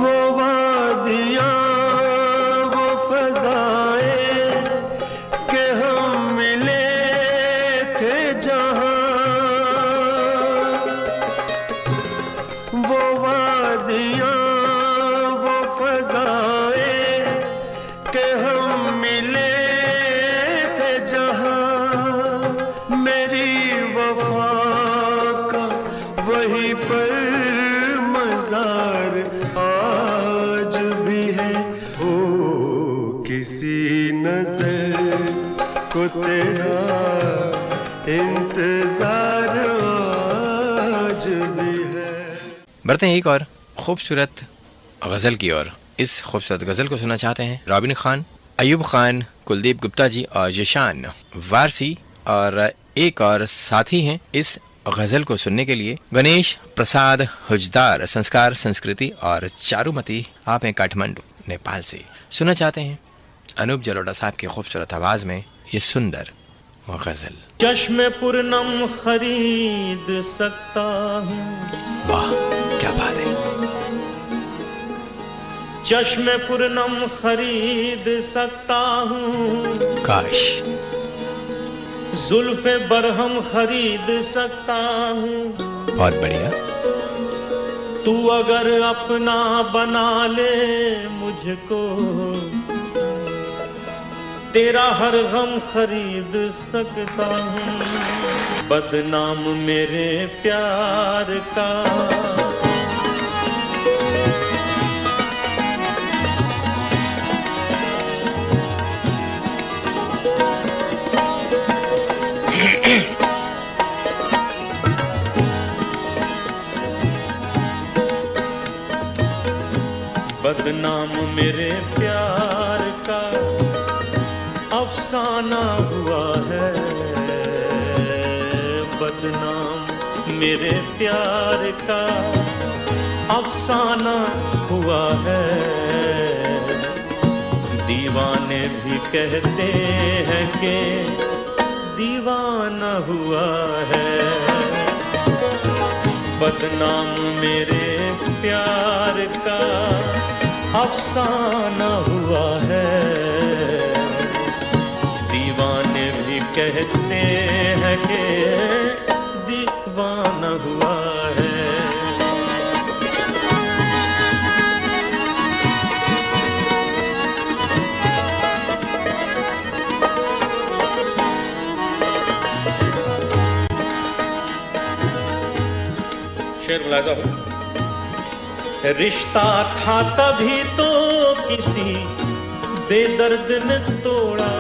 वो वादियाँ वो फज़ाएं के हम मिले थे जहाँ, वो वादियाँ वो फज़ाएं आज भी है। ओ किसी नजर को तेरा इंतजार आज भी है। बढ़ते हैं एक और खूबसूरत गजल की ओर। इस खूबसूरत गजल को सुनना चाहते हैं रॉबिन खान, अयूब खान, कुलदीप गुप्ता जी और जिशान वारसी और एक और साथी हैं। इस गजल को सुनने के लिए गणेश प्रसाद हुजदार, संस्कार संस्कृति और चारुमती, आप हैं काठमांडू नेपाल से। सुनना चाहते हैं अनूप जलोटा साहब की खूबसूरत आवाज में ये सुंदर गजल। चश्मे पूर्णम खरीद सकता हूँ, वाह क्या बात है। चश्मे पूर्णम खरीद सकता हूँ, काश जुल्फे बरहम खरीद सकता हूँ। बहुत बढ़िया। तू अगर अपना बना ले मुझको, तेरा हर गम खरीद सकता हूँ। बदनाम मेरे प्यार का बदनाम मेरे प्यार का अफसाना हुआ है। बदनाम मेरे प्यार का अफसाना हुआ है। दीवाने भी कहते हैं कि दीवाना हुआ है। बदनाम मेरे प्यार का अफसाना हुआ है। दीवाने भी कहते हैं कि दीवाना हुआ है। शेर बुलाता हूँ। रिश्ता था तभी तो किसी बेदर्द ने तोड़ा।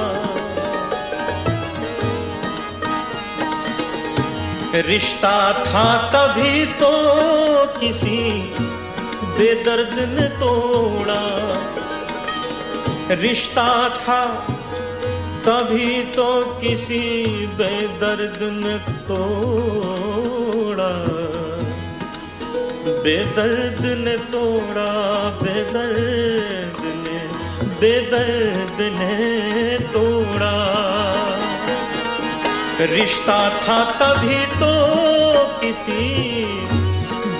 रिश्ता था तभी तो किसी बेदर्द ने तोड़ा। रिश्ता था तभी तो किसी बेदर्द ने तोड़ा। बेदर्द ने तोड़ा, बेदर्द ने तोड़ा। रिश्ता था तभी तो किसी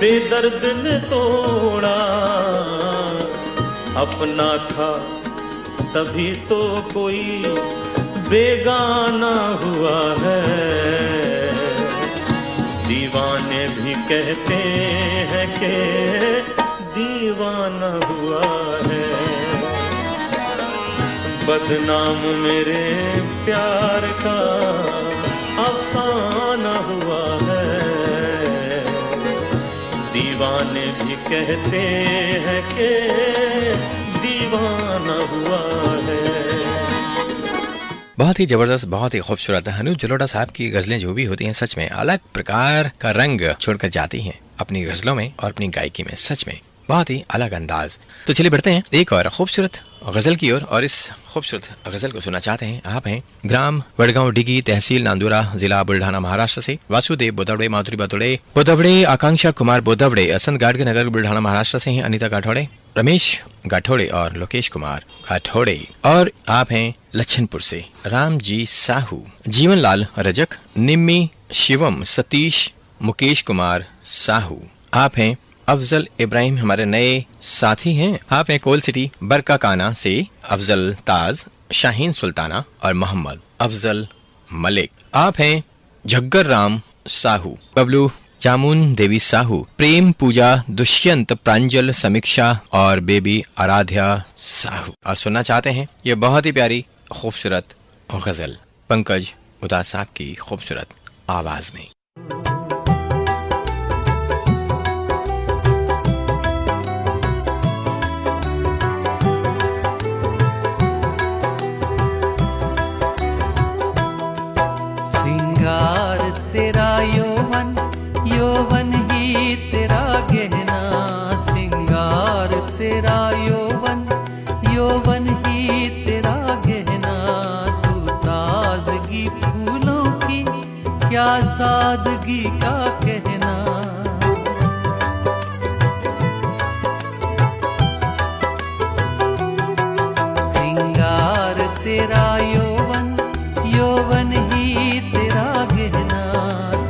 बेदर्द ने तोड़ा। अपना था तभी तो कोई बेगाना हुआ है। दीवाने भी कहते हैं कि दीवाना हुआ है। बदनाम मेरे प्यार का अफसाना हुआ है। दीवाने भी कहते हैं कि दीवाना हुआ है। बहुत ही जबरदस्त, बहुत ही खूबसूरत। अनूप जलोटा साहब की गजलें जो भी होती हैं सच में अलग प्रकार का रंग छोड़कर जाती हैं अपनी गजलों में और अपनी गायकी में। सच में बहुत ही अलग अंदाज। तो चलिए बढ़ते हैं एक और खूबसूरत गजल की ओर और इस खूबसूरत गजल को सुनना चाहते हैं। आप हैं ग्राम वडगांव डिगी, तहसील नांदुरा, जिला बुल्ढाना, महाराष्ट्र से वासुदेव बोदवड़े, माधुरी बोदवड़े, आकांक्षा कुमार बोदवड़े, असंत गाडगे नगर, बुल्ढाना, महाराष्ट्र से हैं अनीता गाठौड़े, रमेश गाठौड़े और लोकेश कुमार गाठौड़े। और आप हैं लच्छनपुर से राम जी साहू, जीवन लाल रजक, निम्मी शिवम, सतीश, मुकेश कुमार साहू। आप हैं अफजल इब्राहिम, हमारे नए साथी हैं। आप हैं कोल सिटी बरकाकाना से अफजल ताज, शाहीन सुल्ताना और मोहम्मद अफजल मलिक। आप हैं झग्गर राम साहू, बबलू जामुन देवी साहू, प्रेम पूजा, दुष्यंत, प्रांजल, समीक्षा और बेबी आराध्या साहू। और सुनना चाहते हैं ये बहुत ही प्यारी खूबसूरत गजल पंकज उदास साहब की खूबसूरत आवाज में। तेरा यौवन, यौवन ही तेरा गहना। तू ताजगी फूलों की, क्या सादगी का कहना। सिंगार तेरा यौवन, यौवन ही तेरा गहना।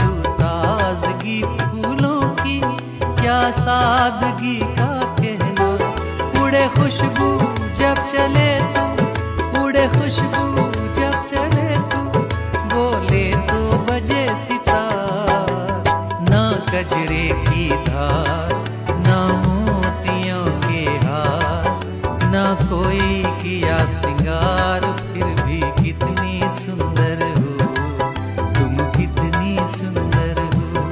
तू ताजगी फूलों की, क्या सादगी का कहना। उड़े खुशबू जब चले तू, उड़े खुशबू जब चले तू, बोले तो बजे सितार। ना गजरे की धार, ना मोतियों के हार, ना कोई किया सिंगार। फिर भी कितनी सुंदर हो तुम, कितनी सुंदर हो।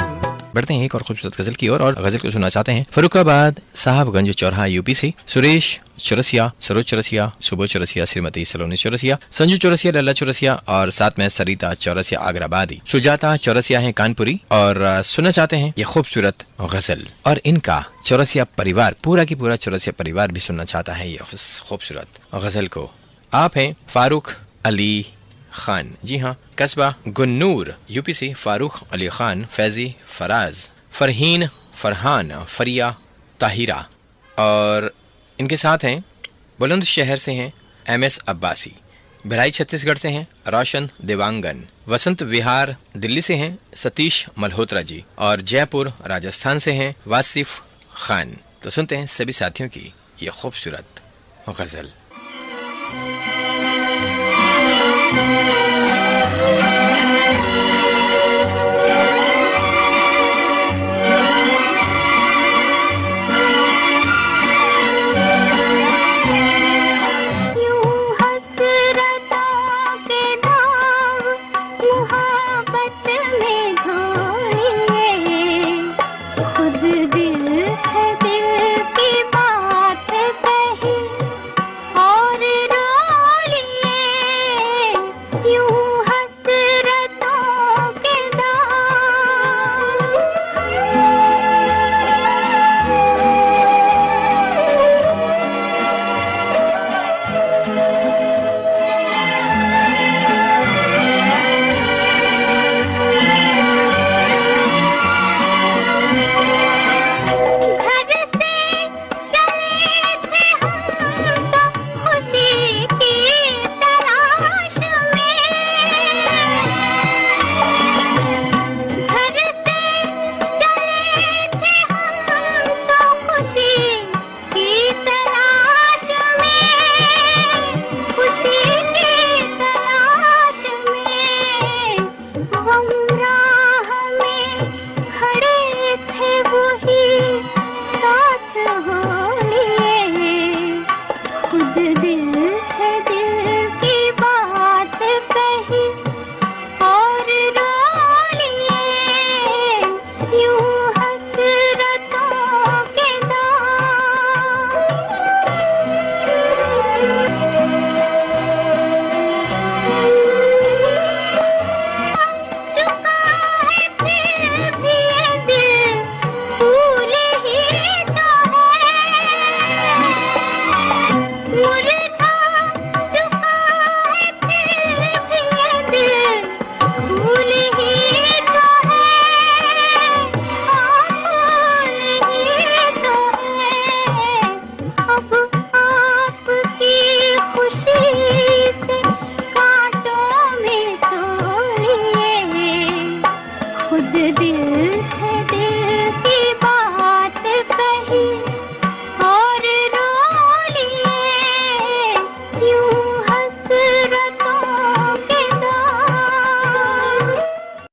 बढ़ते हैं एक और खूबसूरत गजल की ओर और गजल को सुनना चाहते हैं फरुखाबाद साहबगंज चौराहा यूपी से सुरेश चौरसिया, सरोज चौरसिया, सुबो चौरसिया, श्रीमती सलोनी चौरसिया, संजू चौरसिया, लल्ला चौरसिया और साथ में सरिता चौरसिया आगराबादी, सुजाता चौरसिया है कानपुरी और सुनना चाहते हैं ये खूबसूरत गजल। और इनका चौरसिया परिवार, पूरा की पूरा चौरसिया परिवार भी सुनना चाहता है ये खूबसूरत गजल को। आप हैं फारूक अली खान, जी हाँ, कस्बा गुन्नूर यूपी से फारूक अली खान, फैजी, फराज, फरहीन, फरहान, फरिया, ताहिरा और इनके साथ हैं बुलंदशहर से हैं MS अब्बासी, भिलाई छत्तीसगढ़ से हैं रोशन देवांगन, वसंत विहार दिल्ली से हैं सतीश मल्होत्रा जी और जयपुर राजस्थान से हैं वासिफ खान। तो सुनते हैं सभी साथियों की ये खूबसूरत गजल।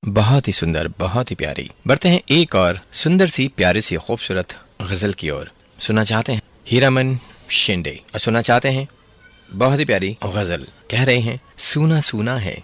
बहुत ही सुंदर, बहुत ही प्यारी। बढ़ते हैं एक और सुंदर सी प्यारी सी खूबसूरत गजल की ओर। सुनना चाहते हैं हीरामन शिंदे और सुनना चाहते हैं बहुत ही प्यारी गजल। कह रहे हैं सूना सूना है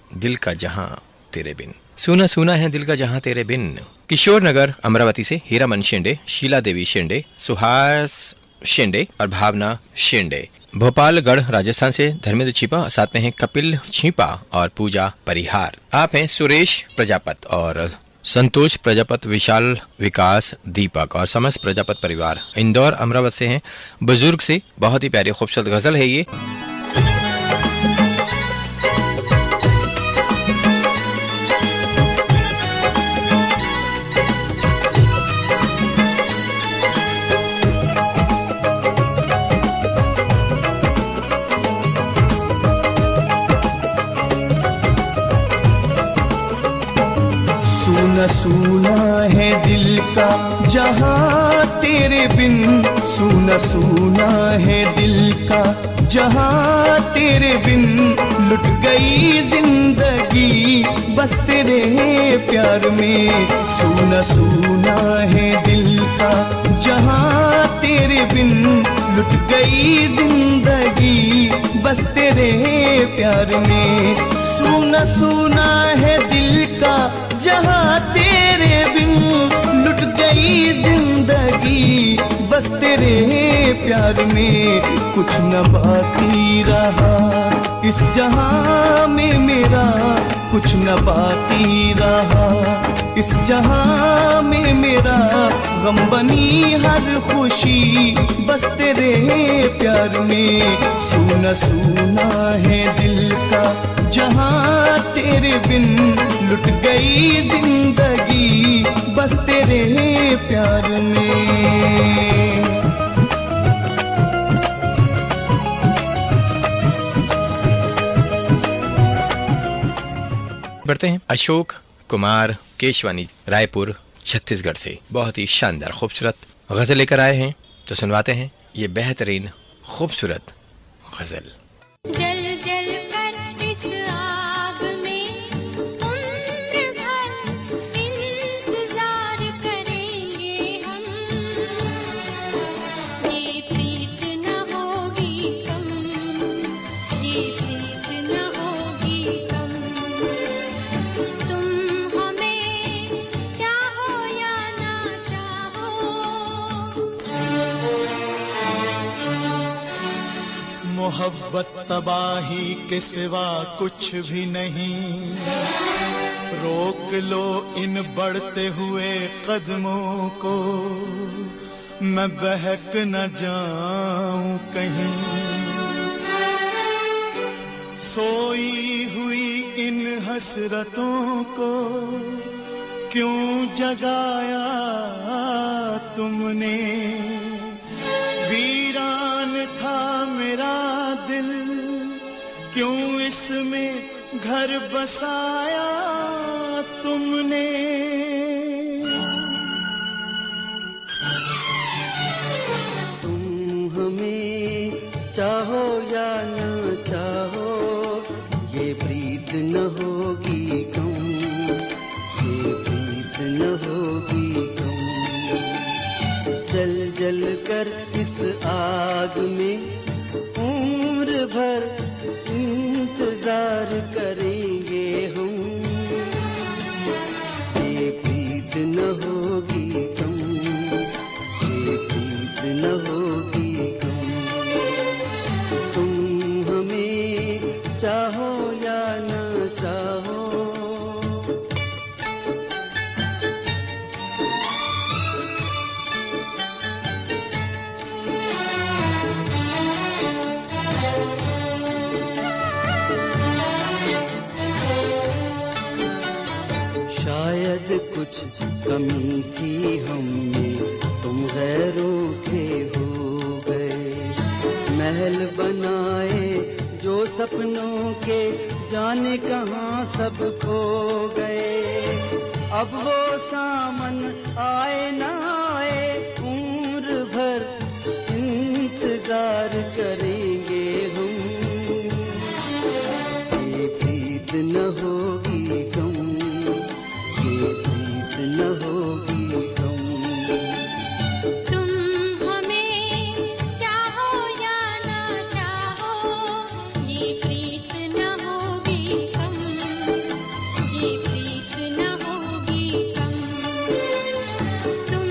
दिल का जहां तेरे बिन, सूना सूना है दिल का जहां तेरे बिन। किशोर नगर अमरावती से हीरामन शिंदे, शीला देवी शिंदे, सुहास शिंदे और भावना शिंदे। भोपालगढ़ राजस्थान से धर्मेंद्र छिपा, साथ में हैं कपिल छिपा और पूजा परिहार। आप हैं सुरेश प्रजापत और संतोष प्रजापत, विशाल, विकास, दीपक और समस्त प्रजापत परिवार इंदौर अमरावती से हैं। बुजुर्ग से बहुत ही प्यारी खूबसूरत गजल है ये। सूना सूना है दिल का जहां तेरे बिन, सूना सूना है दिल का जहां तेरे बिन, लुट गई जिंदगी बस तेरे प्यार में। सूना सूना है दिल का जहां तेरे बिन, लुट गई जिंदगी बस तेरे प्यार में। सूना सूना है दिल का जहां तेरे बिन, लुट गई जिंदगी बस तेरे प्यार में। कुछ न बाकी रहा इस जहां में मेरा, कुछ न बाकी रहा इस जहां में मेरा। गम बनी हर खुशी बस तेरे प्यार में। सूना सूना है दिल का जहां तेरे बिन, लुट गई जिंदगी बस तेरे प्यार में। बढ़ते हैं अशोक कुमार केशवानी, रायपुर छत्तीसगढ़ से बहुत ही शानदार खूबसूरत गजल लेकर आए हैं, तो सुनवाते हैं ये बेहतरीन खूबसूरत गजल। जल जल कर इस आग में उम्र भर इंतजार करेंगे हम, ये प्रीत न होगी कम, ये प्रीत न होगी कम। तुम हमें चाहो या ना चाहो, मोहब्बत तबाही के सिवा कुछ भी नहीं, रोक लो इन बढ़ते हुए कदमों को, मैं बहक न जाऊं कहीं। सोई हुई इन हसरतों को क्यों जगाया तुमने, वीरान था मेरा दिल क्यों इसमें घर बसाया तुमने। तुम हमें चाहो या न चाहो, ये प्रीत न होगी कम, ये प्रीत न होगी कम। जल जल कर इस आग में उम्र भर इंतजार करेंगे हम, ये प्रीत न होगी कम, ये प्रीत न होगी कम। तुम हमें चाहो या न चाहो। कुछ कमी थी हमें, तुम गैरों के हो गए। महल बनाए जो सपनों के, जाने कहाँ सब खो गए। अब वो सामन आए ना आए, उम्र भर इंतजार करेंगे हम, ये प्रीत न होगी कम, न होगी कम। तुम हमें चाहो या ना चाहो, ये प्रीत न होगी कम, ये प्रीत न होगी कम। तुम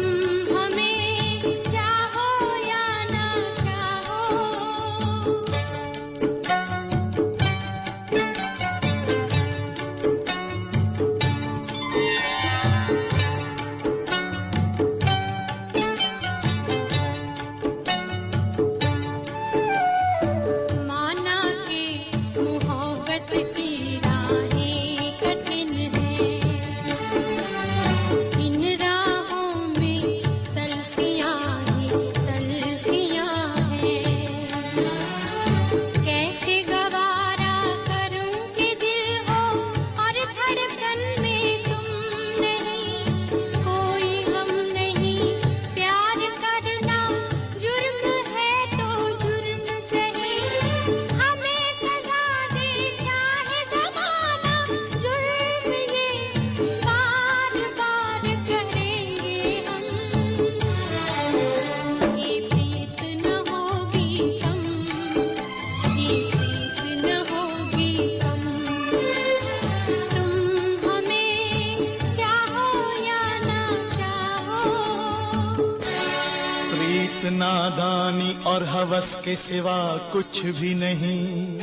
नादानी और हवस के सिवा कुछ भी नहीं।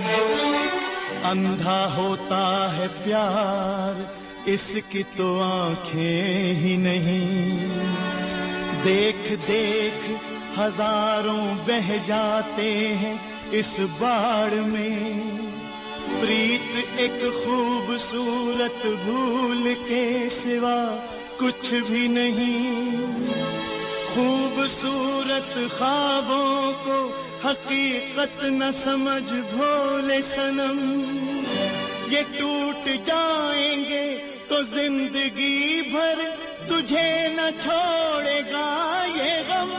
अंधा होता है प्यार, इसकी तो आंखें ही नहीं। देख देख हजारों बह जाते हैं इस बाढ़ में। प्रीत एक खूबसूरत भूल के सिवा कुछ भी नहीं। खूबसूरत ख्वाबों को हकीकत न समझ भोले सनम। ये टूट जाएंगे तो जिंदगी भर तुझे न छोड़ेगा ये गम।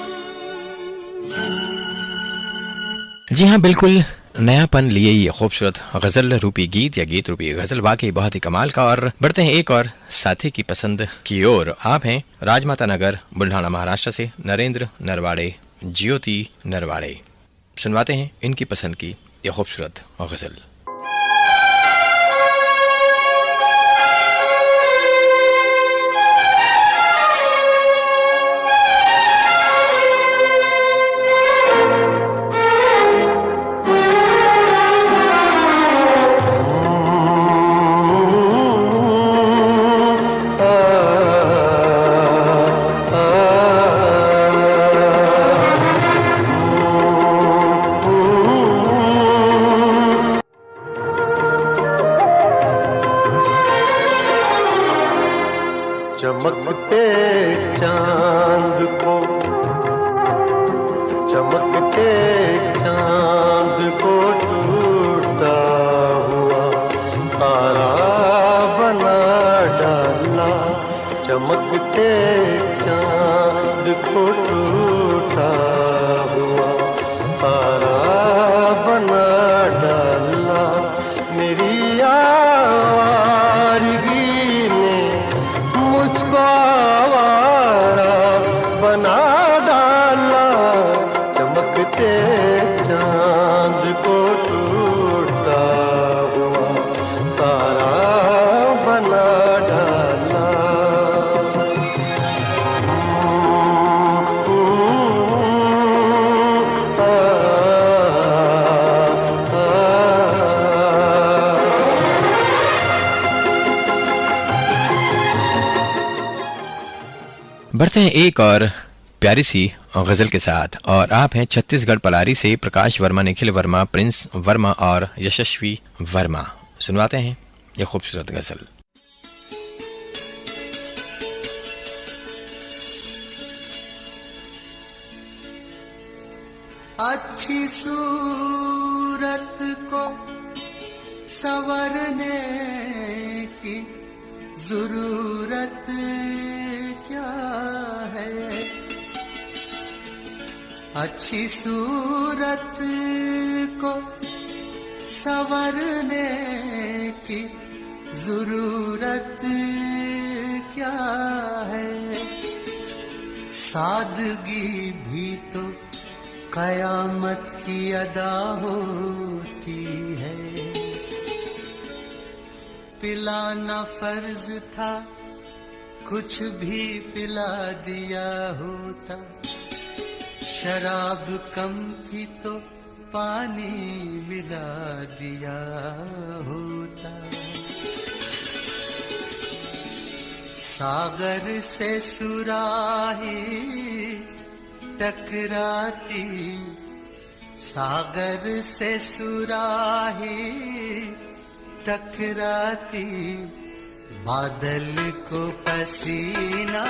जी हाँ, बिल्कुल नयापन लिए ये खूबसूरत गजल रूपी गीत या गीत रूपी गजल वाकई बहुत ही कमाल का। और बढ़ते हैं एक और साथी की पसंद की ओर। आप हैं राजमाता नगर बुल्ढाना महाराष्ट्र से नरेंद्र नरवाड़े, ज्योति नरवाड़े। सुनवाते हैं इनकी पसंद की ये खूबसूरत गजल। चमकते चांद को, चमकते चांद को टूटा हुआ तारा बना डाला। चमकते चांद को टूटा हुआ तारा बना डाला। मेरी आवारा बना डाला। चमकते चांद को टूटा हुआ तारा बना डाला। बढ़ते हैं एक और प्यारी सी गजल के साथ। और आप हैं छत्तीसगढ़ पलारी से प्रकाश वर्मा, निखिल वर्मा, प्रिंस वर्मा और यशस्वी वर्मा। सुनवाते हैं ये खूबसूरत गजल। अच्छी सूरत को संवरने की जरूरत क्या है। अच्छी सूरत को संवरने की जरूरत क्या है। सादगी भी तो कयामत की अदा होती है। पिलाना फर्ज था, कुछ भी पिला दिया होता। शराब कम थी तो पानी मिला दिया होता। सागर से सुराही टकराती, सागर से सुराही टकराती। बादल को पसीना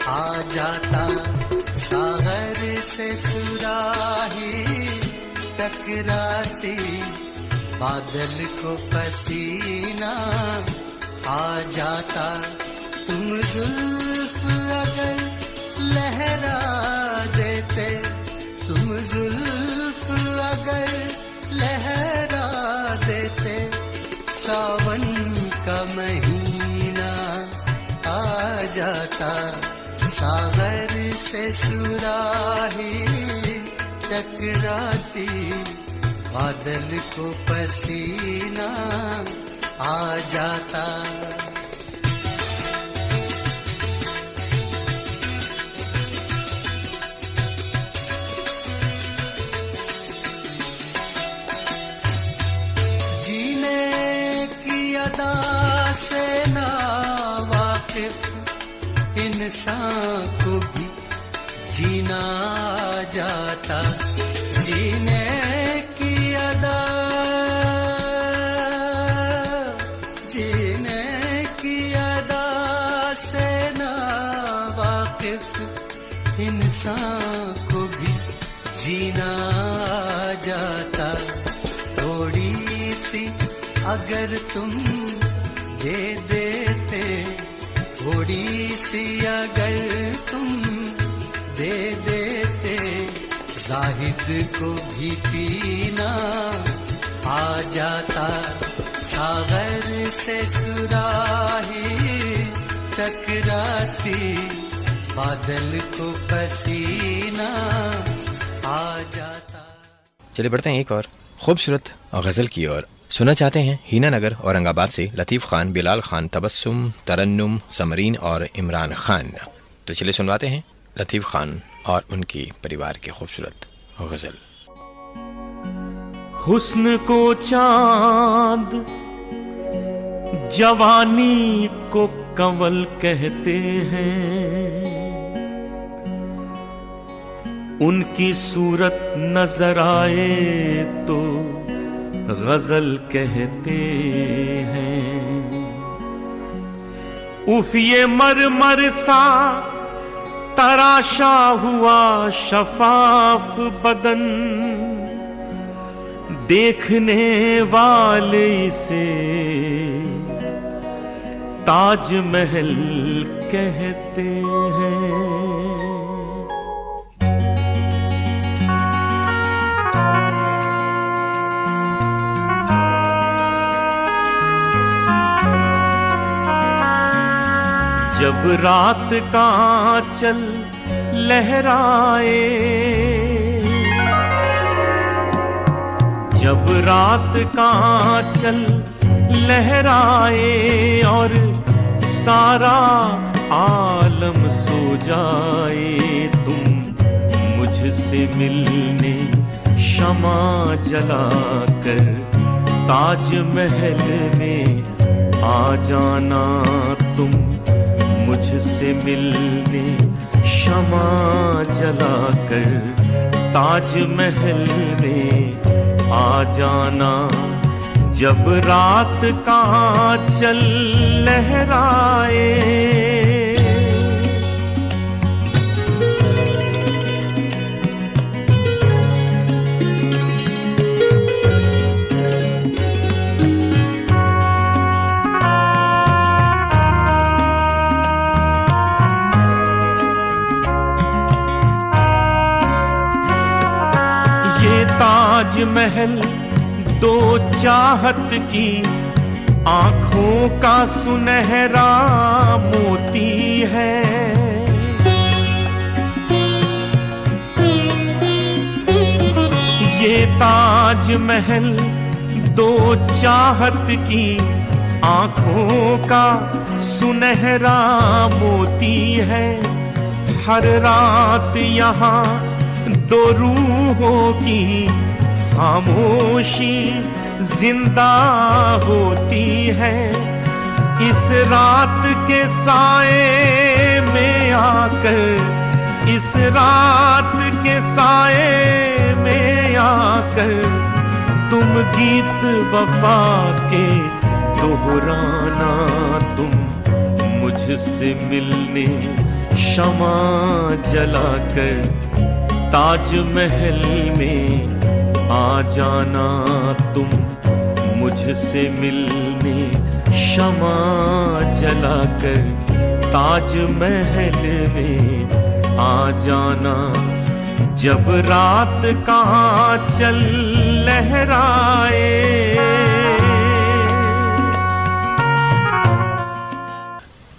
आ जाता। सागर से सुराही टकराती, बादल को पसीना आ जाता। तुम जुल्फ अगर लहरा देते, तुम जुल्फ अगर लहरा देते। सावन का महीना आ जाता। सागर से सुराही टकराती, बादल को पसीना आ जाता। इंसान को भी जीना आ जाता, जीने की अदा, जीने की अदा से ना वाकिफ इंसान को भी जीना आ जाता। थोड़ी सी अगर तुम दे देते, थोड़ी सी अगर तुम दे देते, जाहिद को भी पीना आ जाता। सागर से सुराही टकराती, बादल को पसीना आ जाता। चलिए बढ़ते हैं एक और खूबसूरत गज़ल की ओर। सुनना चाहते हैं हीना नगर औरंगाबाद से लतीफ़ खान, बिलाल खान, तबस्सुम, तरन्नुम, समरीन और इमरान खान। तो चलिए सुनवाते हैं लतीफ़ खान और उनकी परिवार की खूबसूरत गज़ल। हुस्न को चांद, जवानी को कंवल कहते हैं, उनकी सूरत नजर आए तो गजल कहते हैं। उफ ये मरमर सा तराशा हुआ शफाफ बदन, देखने वाले इसे ताजमहल कहते हैं। जब रात का आंचल लहराए, जब रात का आंचल लहराए और सारा आलम सो जाए, तुम मुझसे मिलने शमा जलाकर ताजमहल में आ जाना। तुम मुझसे मिलने शमा जलाकर ताजमहल में आ जाना। जब रात का आंचल लहराए, ताजमहल दो चाहत की आंखों का सुनहरा मोती है। ये ताजमहल दो चाहत की आंखों का सुनहरा मोती है। हर रात यहाँ दो रूहों की खामोशी जिंदा होती है। इस रात के साए में आकर, इस रात के साए में आकर तुम गीत वफा के दोहराना। तुम मुझसे मिलने शमा जलाकर ताजमहल में आ जाना। तुम मुझसे मिलने शमा जलाकर ताजमहल में आ जाना। जब रात का आंचल लहराए।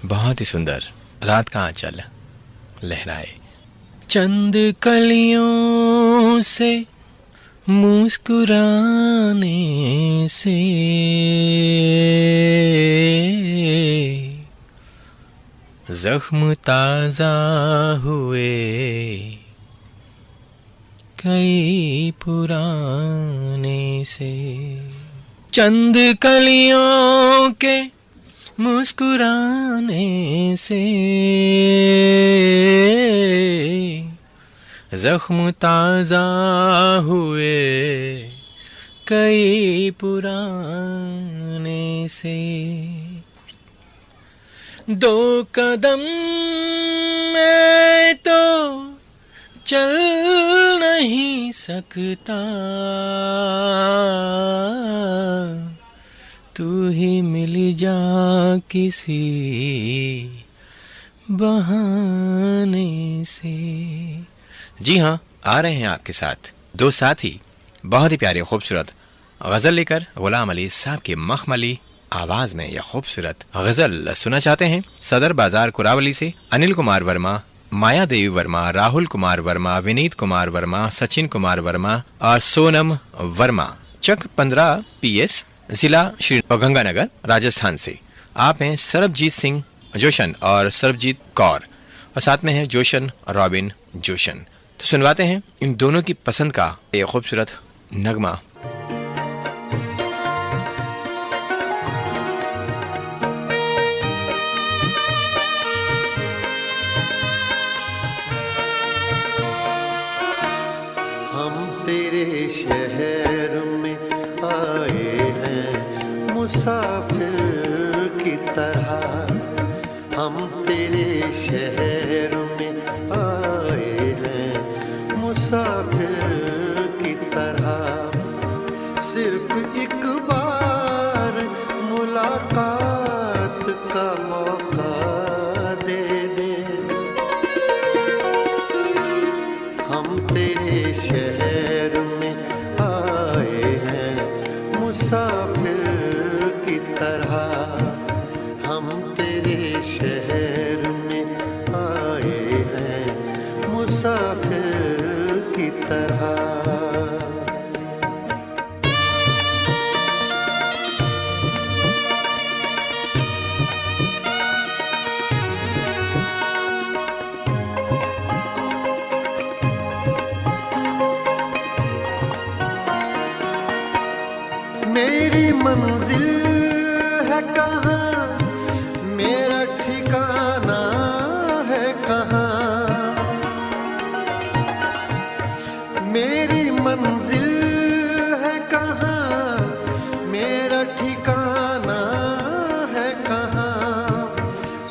बहुत ही सुंदर, रात का आंचल लहराए। चंद कलियों से मुस्कुराने से जख्म ताजा हुए कई पुराने से। चंद कलियों के मुस्कुराने से जख्म ताजा हुए कई पुराने से। दो कदम मैं तो चल नहीं सकता, तू ही मिल जा किसी बहाने से। जी हाँ, आ रहे हैं आपके साथ दो साथी बहुत ही प्यारे खूबसूरत गजल लेकर। गुलाम अली साहब की मखमली आवाज में यह खूबसूरत गजल सुना चाहते हैं सदर बाजार कुरावली से अनिल कुमार वर्मा, माया देवी वर्मा, राहुल कुमार वर्मा, विनीत कुमार वर्मा, सचिन कुमार वर्मा और सोनम वर्मा, चक 15 PS, जिला श्री गंगानगर, राजस्थान से। आप हैं सरबजीत सिंह जोशन और सरबजीत कौर, और साथ में है जोशन रॉबिन जोशन। तो सुनवाते हैं इन दोनों की पसंद का एक खूबसूरत नगमा। हम तेरे शहर में आए हैं मुसाफिर की तरह, हम तेरे शहर में आए हैं मुसाफिर की तरह। सिर्फ एक बार मुलाकात का मौका दे दे, हम तेरे शहर में आए हैं मुसाफिर की तरह, हम तेरे शहर में आए हैं मुसाफिर की तरह। मेरी मंजिल है कहाँ, मेरा ठिकाना है कहाँ, मेरी मंजिल है कहाँ, मेरा ठिकाना है कहाँ।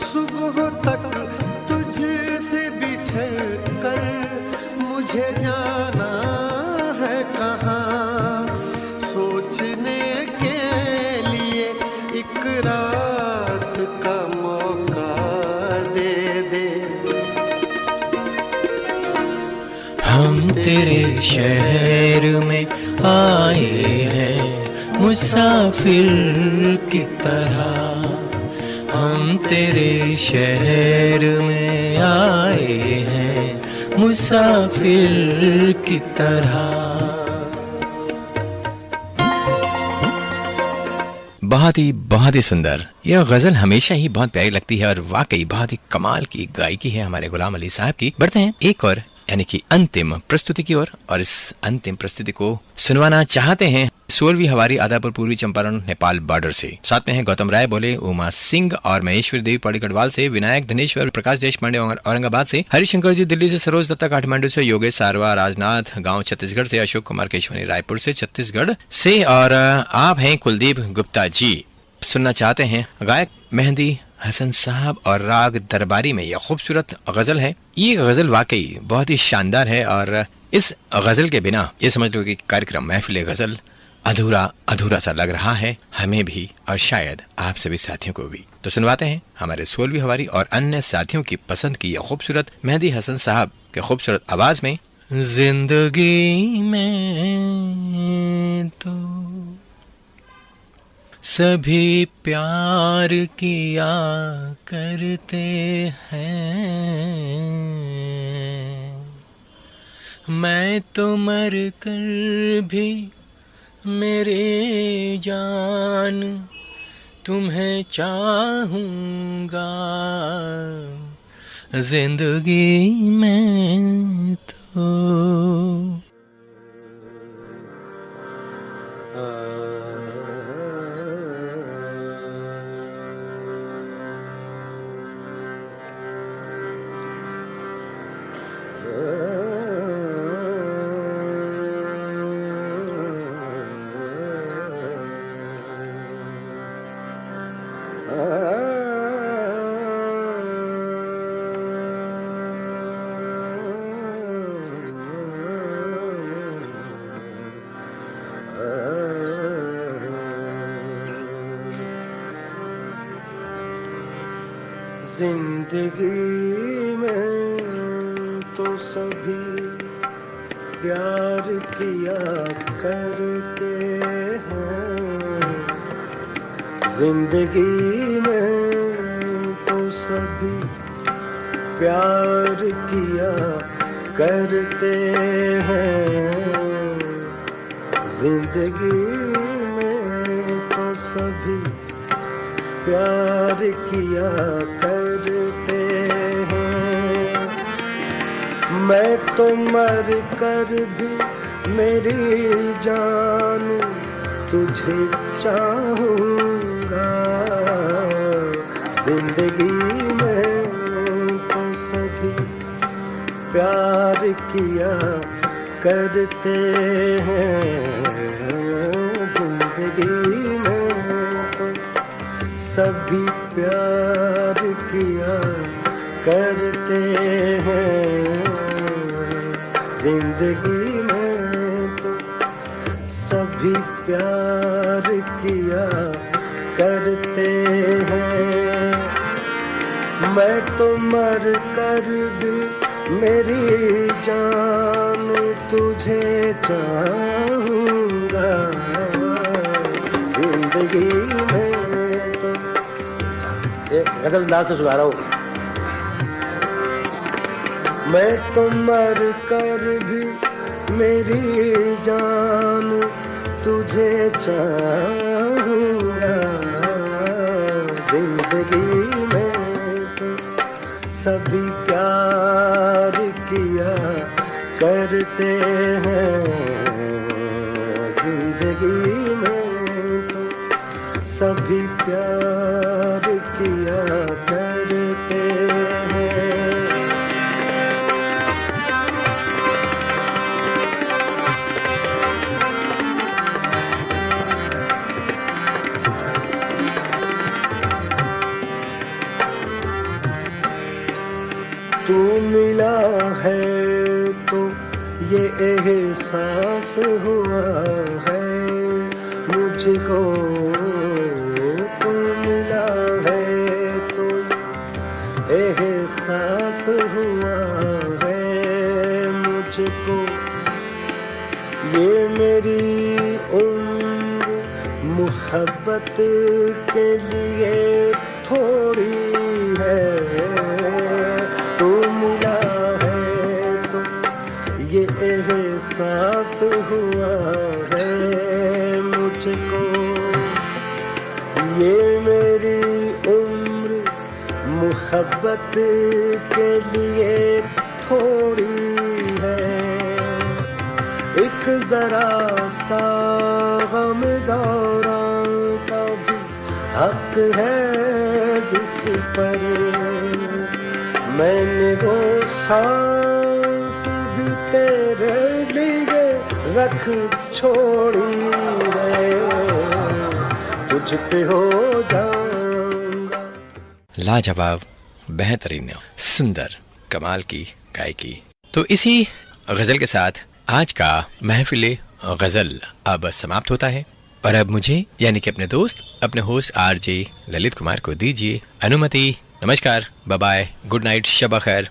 सुबह तक तुझसे बिछड़ कर मुझे जाना है कहाँ। सोचने के लिए एक रात का मौका दे दे, हम तेरे शहर में आए हैं मुसाफिर की तरह, हम तेरे शहर में आए हैं मुसाफिर की तरह। बहुत ही सुंदर यह गजल हमेशा ही बहुत प्यारी लगती है और वाकई बहुत ही कमाल की गायकी है हमारे गुलाम अली साहब की। बढ़ते हैं एक और यानी कि अंतिम प्रस्तुति की ओर, और इस अंतिम प्रस्तुति को सुनवाना चाहते हैं 16वीं हवारी आदापुर पूर्वी चंपारण नेपाल बॉर्डर से। साथ में है गौतम राय बोले, उमा सिंह और महेश्वर देवी पौड़ी गढ़वाल से, विनायक धनेश्वर, प्रकाश देश पांडे औरंगाबाद से, हरिशंकर जी दिल्ली से, सरोज दत्ता काठमांडू से, योगेश सारवा राजनाथ गांव छत्तीसगढ़ से, अशोक कुमार केशवानी रायपुर से छत्तीसगढ़ से, और आप हैं कुलदीप गुप्ता जी। सुनना चाहते हैं गायक मेहंदी हसन साहब और राग दरबारी में यह खूबसूरत गजल है। ये गजल वाकई बहुत ही शानदार है और इस गजल के बिना ये समझ लो कि कार्यक्रम महफिल गजल अधूरा अधूरा सा लग रहा है हमें भी और शायद आप सभी साथियों को भी। तो सुनवाते हैं हमारे 16वीं हवारी और अन्य साथियों की पसंद की यह खूबसूरत मेहंदी हसन साहब के खूबसूरत आवाज में जिंदगी में तो सभी प्यार किया करते हैं, मैं तो मर कर भी मेरे जान तुम्हें चाहूँगा, जिंदगी में तो जिंदगी में तो सभी प्यार किया करते हैं, जिंदगी में तो सभी प्यार किया करते हैं, जिंदगी में तो सभी प्यार किया करते हैं। मैं तो मर कर भी मेरी जान तुझे चाहूँगा, जिंदगी में तो सभी प्यार किया करते हैं, जिंदगी में तो सभी प्यार किया करते हैं, जिंदगी में तो सभी प्यार किया करते हैं। मैं तो मर कर भी मेरी जान तुझे चाहूँगा, जिंदगी में तो गजल अंदाज से सुना रहा हूँ। मैं तो मर कर भी मेरी जान तुझे चाहूँगा, जिंदगी में तो सभी प्यार किया करते हैं, जिंदगी में तो सभी प्यार किया करते हैं। तू मिला है तो ये एहसास हुआ है मुझको, तू मिला है तो एहसास हुआ है मुझको, ये मेरी उम्र मोहब्बत के लिए थोड़ी है, तू मिला है तो ये एहसास हुआ है मुझको, ये मेरी उम्र मोहब्बत के लिए थोड़ी है, एक जरा सा गम दौरान का भी हक है जिस पर मैंने वो सांस भी तेरे लिए रख छोड़ी है, तुझ पे हो जाऊंगा। लाजवाब, बेहतरीन, सुंदर, कमाल की गायकी। तो इसी गजल के साथ आज का महफिले गजल अब समाप्त होता है और अब मुझे यानी कि अपने दोस्त अपने होस्ट आरजे ललित कुमार को दीजिए अनुमति। नमस्कार, बाय बाय, गुड नाइट, शब खैर।